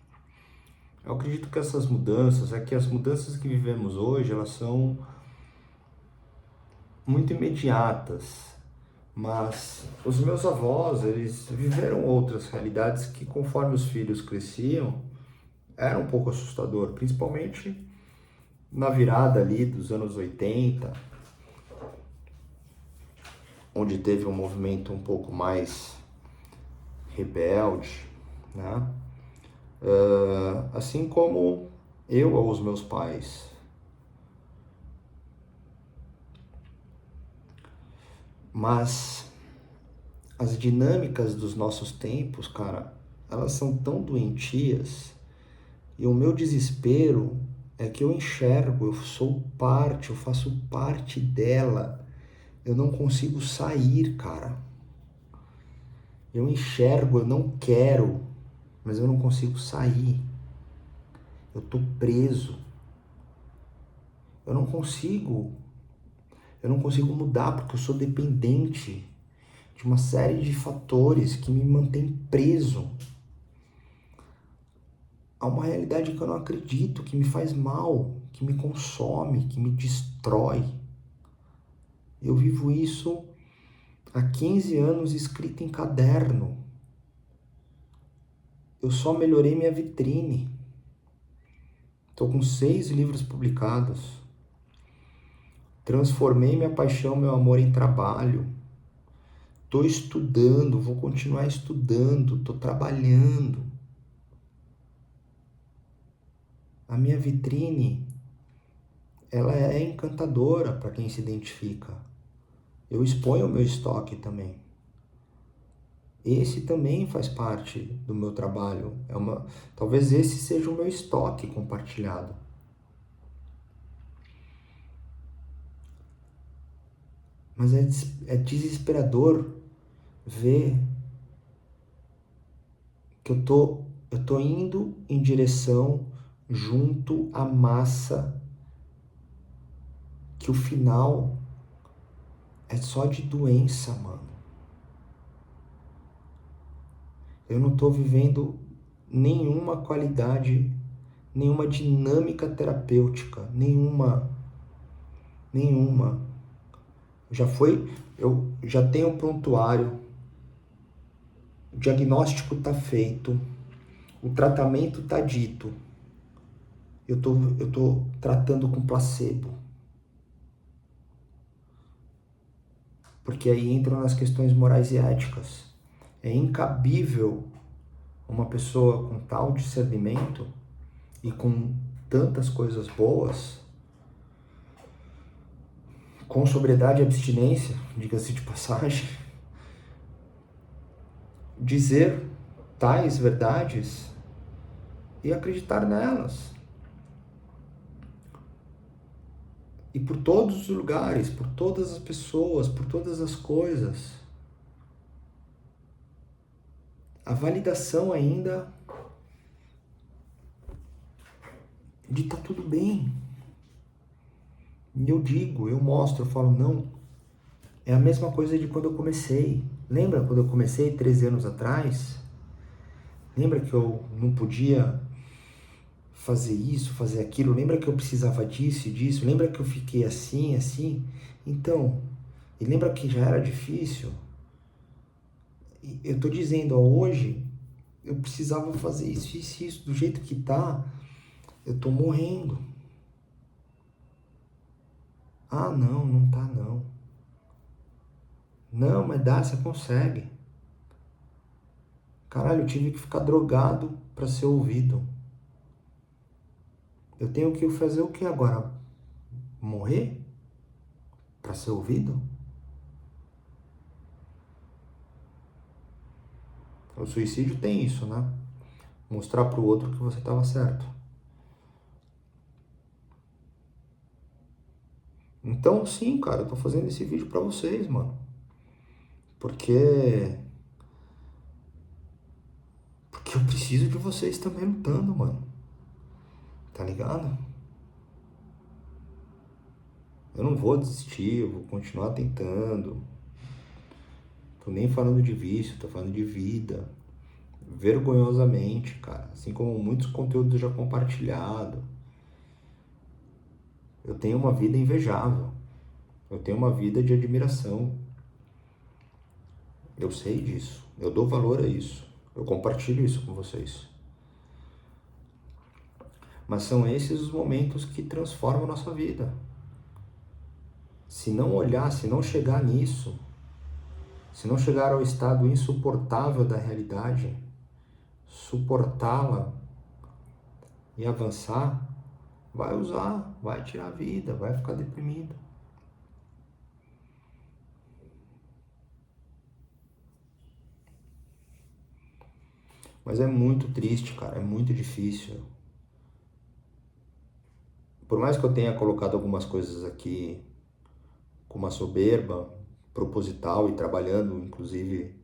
Eu acredito que essas mudanças, as mudanças que vivemos hoje, elas são muito imediatas, Mas os meus avós, eles viveram outras realidades que, conforme os filhos cresciam, era um pouco assustador, principalmente na virada ali dos anos 80, onde teve um movimento um pouco mais rebelde, né? Assim como eu aos meus pais. Mas as dinâmicas dos nossos tempos, cara, elas são tão doentias, e o meu desespero é que eu enxergo, eu sou parte, eu faço parte dela. Eu não consigo sair, cara. Eu enxergo, eu não quero, mas eu não consigo sair. Eu tô preso. Eu não consigo. Eu não consigo mudar porque eu sou dependente de uma série de fatores que me mantém preso a uma realidade que eu não acredito, que me faz mal, que me consome, que me destrói. Eu vivo isso há 15 anos escrito em caderno. Eu só melhorei minha vitrine. Estou com 6 livros publicados. Transformei minha paixão, meu amor em trabalho. Estou estudando, vou continuar estudando, estou trabalhando. A minha vitrine, ela é encantadora para quem se identifica. Eu exponho o meu estoque também. Esse também faz parte do meu trabalho. Talvez esse seja o meu estoque compartilhado. Mas é desesperador ver que eu tô indo em direção junto à massa, que o final é só de doença, mano. Eu não tô vivendo nenhuma qualidade, nenhuma dinâmica terapêutica, nenhuma. Eu já tenho um prontuário, o diagnóstico tá feito, o tratamento tá dito. Eu tô tratando com placebo. Porque aí entram nas questões morais e éticas. É incabível uma pessoa com tal discernimento e com tantas coisas boas, com sobriedade e abstinência, diga-se de passagem, dizer tais verdades e acreditar nelas. E por todos os lugares, por todas as pessoas, por todas as coisas. A validação ainda de tá tudo bem. E eu digo, eu mostro, eu falo, não. É a mesma coisa de quando eu comecei. Lembra quando eu comecei 13 anos atrás? Lembra que eu não podia fazer isso, fazer aquilo? Lembra que eu precisava disso e disso? Lembra que eu fiquei assim, assim? Então, e lembra que já era difícil? E eu tô dizendo, ó, hoje eu precisava fazer isso, isso, isso. Do jeito que tá, eu tô morrendo. Ah, não, não tá não. Não, mas dá, você consegue. Caralho, eu tive que ficar drogado pra ser ouvido. Eu tenho que fazer o que agora? Morrer? Pra ser ouvido? O suicídio tem isso, né? Mostrar pro outro que você tava certo. Então, sim, cara, eu tô fazendo esse vídeo pra vocês, mano. Porque eu preciso de vocês também lutando, mano. Tá ligado? Eu não vou desistir, eu vou continuar tentando. Tô nem falando de vício, tô falando de vida. Vergonhosamente, cara. Assim como muitos conteúdos já compartilhado. Eu tenho uma vida invejável. Eu tenho uma vida de admiração. Eu sei disso, eu dou valor a isso, eu compartilho isso com vocês. Mas são esses os momentos que transformam a nossa vida. Se não olhar, se não chegar nisso, se não chegar ao estado insuportável da realidade, suportá-la e avançar, vai usar, vai tirar a vida, vai ficar deprimido. Mas é muito triste, cara, é muito difícil. Por mais que eu tenha colocado algumas coisas aqui com uma soberba proposital e trabalhando, inclusive,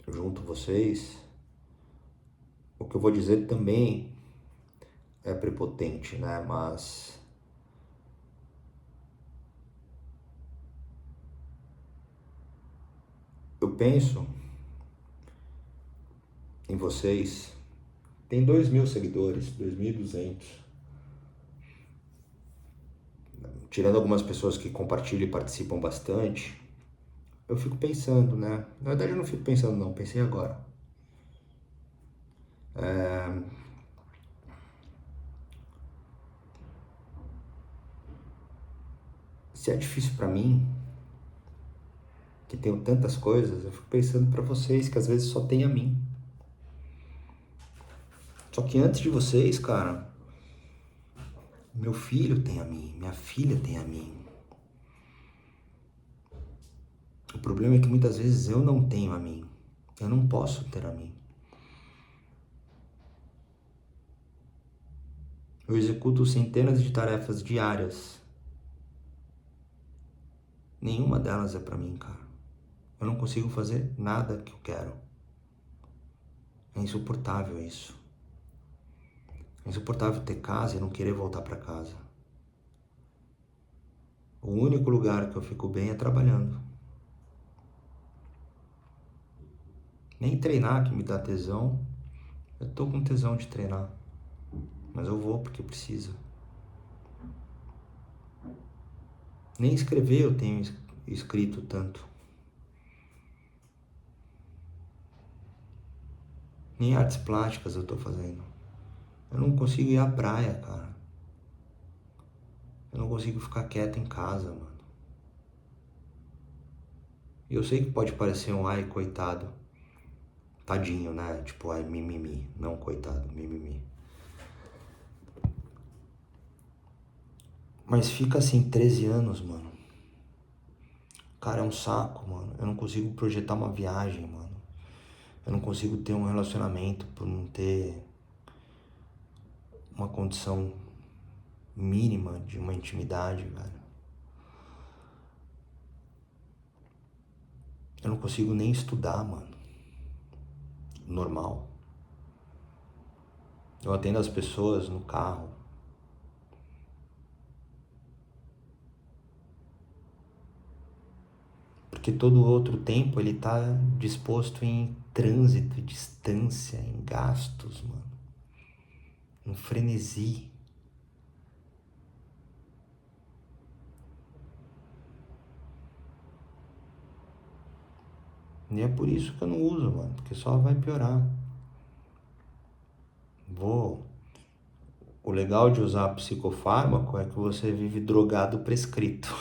junto a vocês, o que eu vou dizer também é prepotente, né? Mas eu penso em vocês. Tem 2.000 seguidores, 2.200. Tirando algumas pessoas que compartilham e participam bastante, eu fico pensando, né? Na verdade eu não fico pensando não, pensei agora. Se é difícil pra mim, que tenho tantas coisas, eu fico pensando pra vocês que às vezes só tem a mim. Só que antes de vocês, cara, meu filho tem a mim, minha filha tem a mim. O problema é que muitas vezes eu não tenho a mim. Eu não posso ter a mim. Eu executo centenas de tarefas diárias. Nenhuma delas é pra mim, cara. Eu não consigo fazer nada que eu quero. É insuportável isso. É insuportável ter casa e não querer voltar pra casa. O único lugar que eu fico bem é trabalhando. Nem treinar que me dá tesão. Eu tô com tesão de treinar. Mas eu vou porque precisa. Nem escrever eu tenho escrito tanto. Nem artes plásticas eu tô fazendo. Eu não consigo ir à praia, cara. Eu não consigo ficar quieto em casa, mano. E eu sei que pode parecer um ai, coitado. Tadinho, né? Tipo, ai, mimimi. Não, coitado, mimimi. Mas fica assim 13 anos, mano. Cara, é um saco, mano. Eu não consigo projetar uma viagem, mano. Eu não consigo ter um relacionamento por não ter uma condição mínima de uma intimidade, velho. Eu não consigo nem estudar, mano. Normal. Eu atendo as pessoas no carro. Porque todo outro tempo ele tá disposto em trânsito, distância, em gastos, mano. Um frenesi. E é por isso que eu não uso, mano. Porque só vai piorar. Vou. O legal de usar psicofármaco é que você vive drogado prescrito.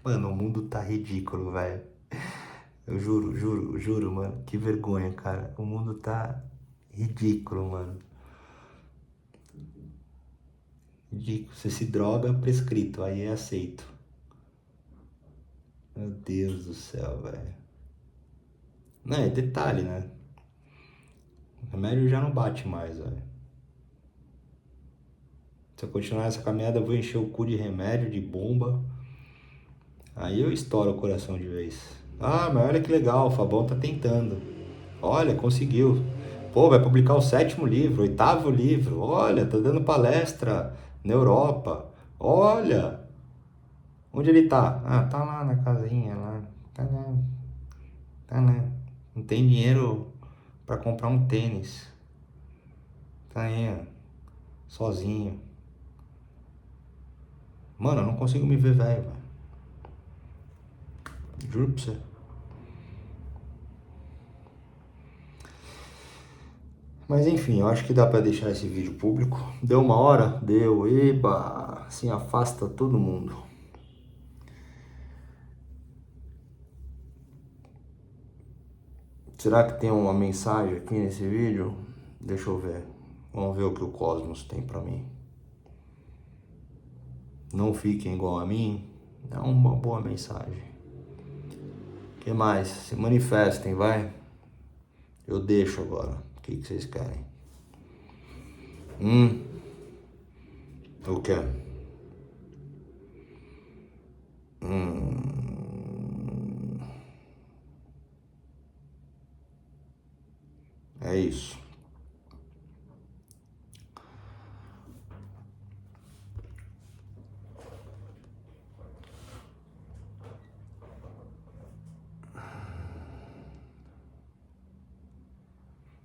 Mano, o mundo tá ridículo, velho. Eu juro, juro, juro, mano. Que vergonha, cara. O mundo tá ridículo, mano. Ridículo. Você se droga prescrito, aí é aceito. Meu Deus do céu, velho. Não, é detalhe, né? O remédio já não bate mais, velho. Se eu continuar essa caminhada, eu vou encher o cu de remédio, de bomba. Aí eu estouro o coração de vez. Ah, mas olha que legal, o Fabão tá tentando. Olha, conseguiu. Pô, vai publicar o 7º livro, 8º livro. Olha, tá dando palestra na Europa. Olha, onde ele tá? Ah, tá lá na casinha, lá. Tá lá, tá lá. Não tem dinheiro pra comprar um tênis. Tá aí, ó, sozinho. Mano, eu não consigo me ver velho, velho. Juro pra você. Mas enfim, eu acho que dá pra deixar esse vídeo público. Deu 1 hora? Deu. Eba! Assim afasta todo mundo. Será que tem uma mensagem aqui nesse vídeo? Deixa eu ver. Vamos ver o que o Cosmos tem pra mim. Não fiquem igual a mim. É uma boa mensagem. O que mais? Se manifestem, vai. Eu deixo agora. O que vocês querem? O quê? É isso.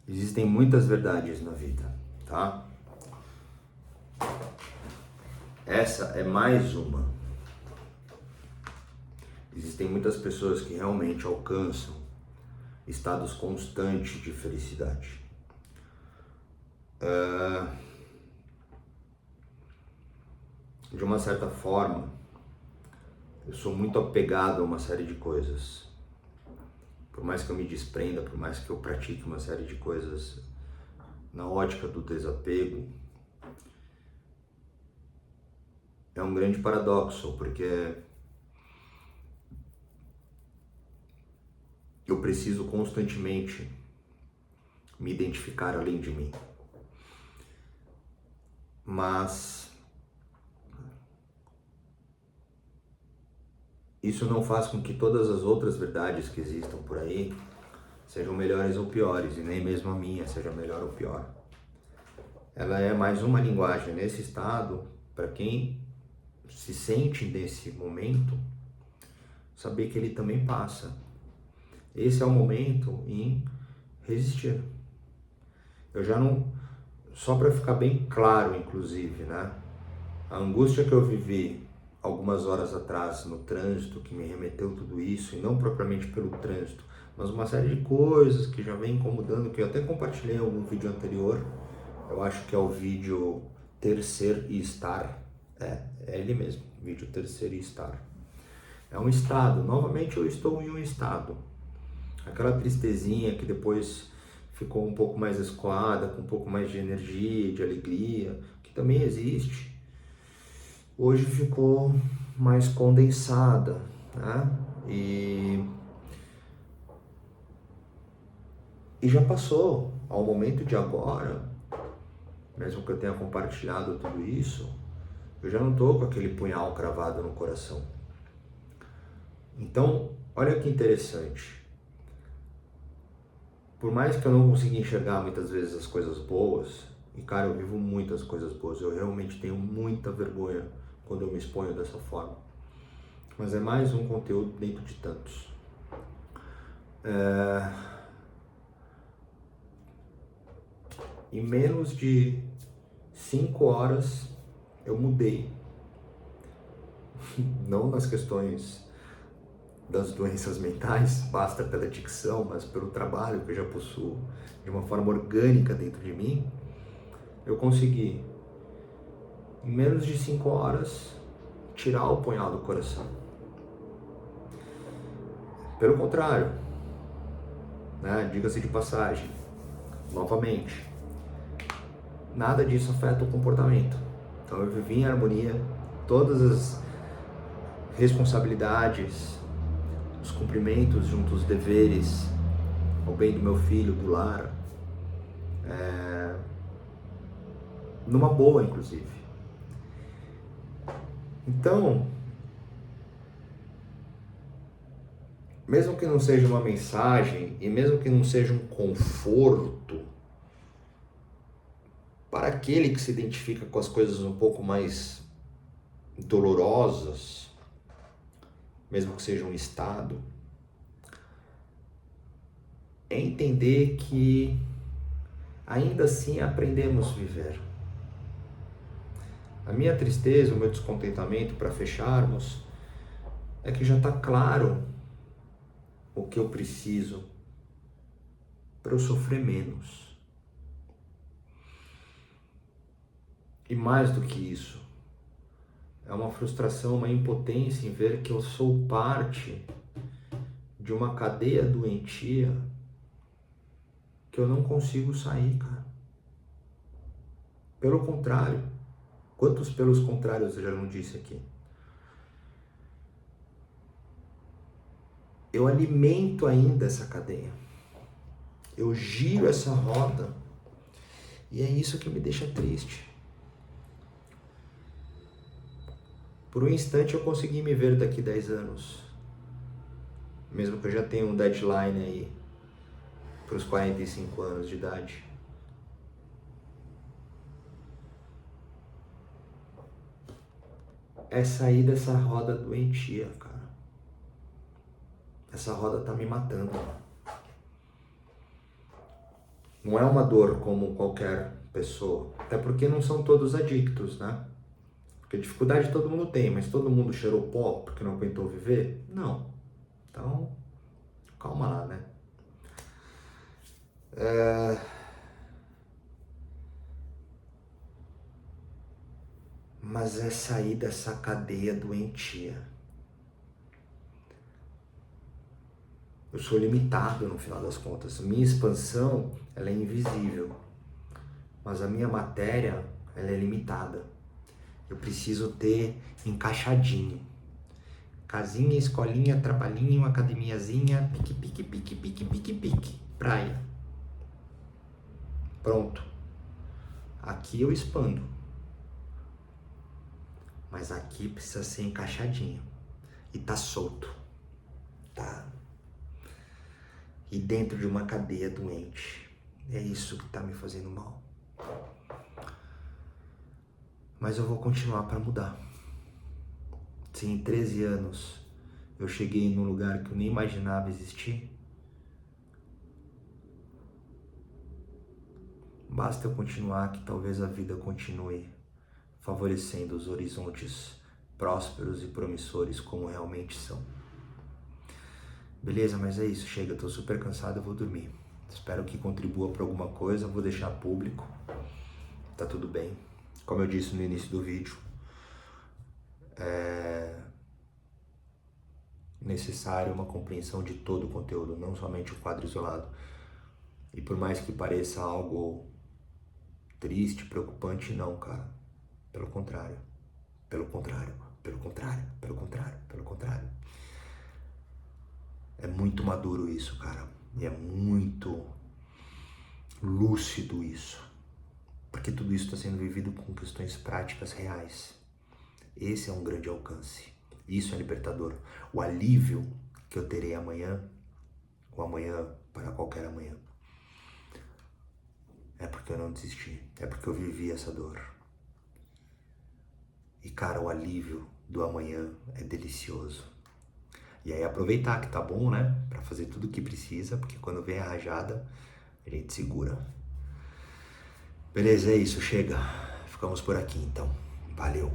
Existem muitas verdades na vida, tá? Essa é mais uma. Existem muitas pessoas que realmente alcançam estados constantes de felicidade. De uma certa forma, eu sou muito apegado a uma série de coisas. Por mais que eu me desprenda, por mais que eu pratique uma série de coisas na ótica do desapego, é um grande paradoxo, porque eu preciso constantemente me identificar além de mim. Mas isso não faz com que todas as outras verdades que existam por aí sejam melhores ou piores, e nem mesmo a minha seja melhor ou pior. Ela é mais uma linguagem nesse estado, para quem se sente nesse momento, saber que ele também passa. Esse é o momento em resistir. Eu já não... Só para ficar bem claro, inclusive, né? A angústia que eu vivi algumas horas atrás no trânsito, que me remeteu tudo isso, e não propriamente pelo trânsito, mas uma série de coisas que já vem incomodando, que eu até compartilhei em algum vídeo anterior. Eu acho que é o vídeo Ter, Ser e Estar. É ele mesmo, vídeo Ter, Ser e Estar. É um estado, novamente eu estou em um estado. Aquela tristezinha que depois ficou um pouco mais escoada, com um pouco mais de energia, de alegria, que também existe, hoje ficou mais condensada, né? E já passou. Ao momento de agora, mesmo que eu tenha compartilhado tudo isso, eu já não estou com aquele punhal cravado no coração. Então, olha que interessante. Por mais que eu não consiga enxergar muitas vezes as coisas boas, e cara, eu vivo muitas coisas boas, eu realmente tenho muita vergonha quando eu me exponho dessa forma. Mas é mais um conteúdo dentro de tantos. Em menos de 5 horas eu mudei. Não nas questões das doenças mentais, basta pela dicção, mas pelo trabalho que eu já possuo de uma forma orgânica dentro de mim, eu consegui, em menos de 5 horas, tirar o punhal do coração. Pelo contrário, né, diga-se de passagem, novamente, nada disso afeta o comportamento. Então eu vivi em harmonia, todas as responsabilidades, os cumprimentos junto aos deveres, ao bem do meu filho, do lar, numa boa, inclusive. Então, mesmo que não seja uma mensagem e mesmo que não seja um conforto, para aquele que se identifica com as coisas um pouco mais dolorosas, mesmo que seja um estado, é entender que ainda assim aprendemos a viver. A minha tristeza, o meu descontentamento, para fecharmos, é que já está claro o que eu preciso para eu sofrer menos. E mais do que isso, é uma frustração, uma impotência em ver que eu sou parte de uma cadeia doentia que eu não consigo sair, cara. Pelo contrário, quantos pelos contrários eu já não disse aqui? Eu alimento ainda essa cadeia. Eu giro essa roda e é isso que me deixa triste. Por um instante eu consegui me ver daqui 10 anos. Mesmo que eu já tenha um deadline aí para os 45 anos de idade. É sair dessa roda doentia, cara. Essa roda tá me matando. Não é uma dor como qualquer pessoa. Até porque não são todos adictos, né? Porque dificuldade todo mundo tem, mas todo mundo cheirou pó porque não aguentou viver? Não. Então, calma lá, né? Mas é sair dessa cadeia doentia. Eu sou limitado no final das contas. Minha expansão, ela é invisível. Mas a minha matéria, ela é limitada. Eu preciso ter encaixadinho. Casinha, escolinha, trabalhinho, academiazinha, pique, pique, pique, pique, pique, pique. Praia. Pronto. Aqui eu expando. Mas aqui precisa ser encaixadinho. E tá solto. Tá. E dentro de uma cadeia doente. É isso que tá me fazendo mal. Mas eu vou continuar para mudar. Se em 13 anos eu cheguei num lugar que eu nem imaginava existir, basta eu continuar que talvez a vida continue favorecendo os horizontes prósperos e promissores como realmente são. Beleza, mas é isso, chega, eu tô super cansado, eu vou dormir. Espero que contribua para alguma coisa, vou deixar público, tá tudo bem. Como eu disse no início do vídeo, é necessário uma compreensão de todo o conteúdo, não somente o quadro isolado. E por mais que pareça algo triste, preocupante, não, cara. Pelo contrário. Pelo contrário, pelo contrário, pelo contrário, pelo contrário. É muito maduro isso, cara. E é muito lúcido isso. Porque tudo isso está sendo vivido com questões práticas reais. Esse é um grande alcance. Isso é libertador. O alívio que eu terei amanhã, ou amanhã para qualquer amanhã, é porque eu não desisti. É porque eu vivi essa dor. E cara, o alívio do amanhã é delicioso. E aí aproveitar que tá bom, né? Pra fazer tudo o que precisa, porque quando vem a rajada, a gente segura. Beleza, é isso, chega. Ficamos por aqui então. Valeu.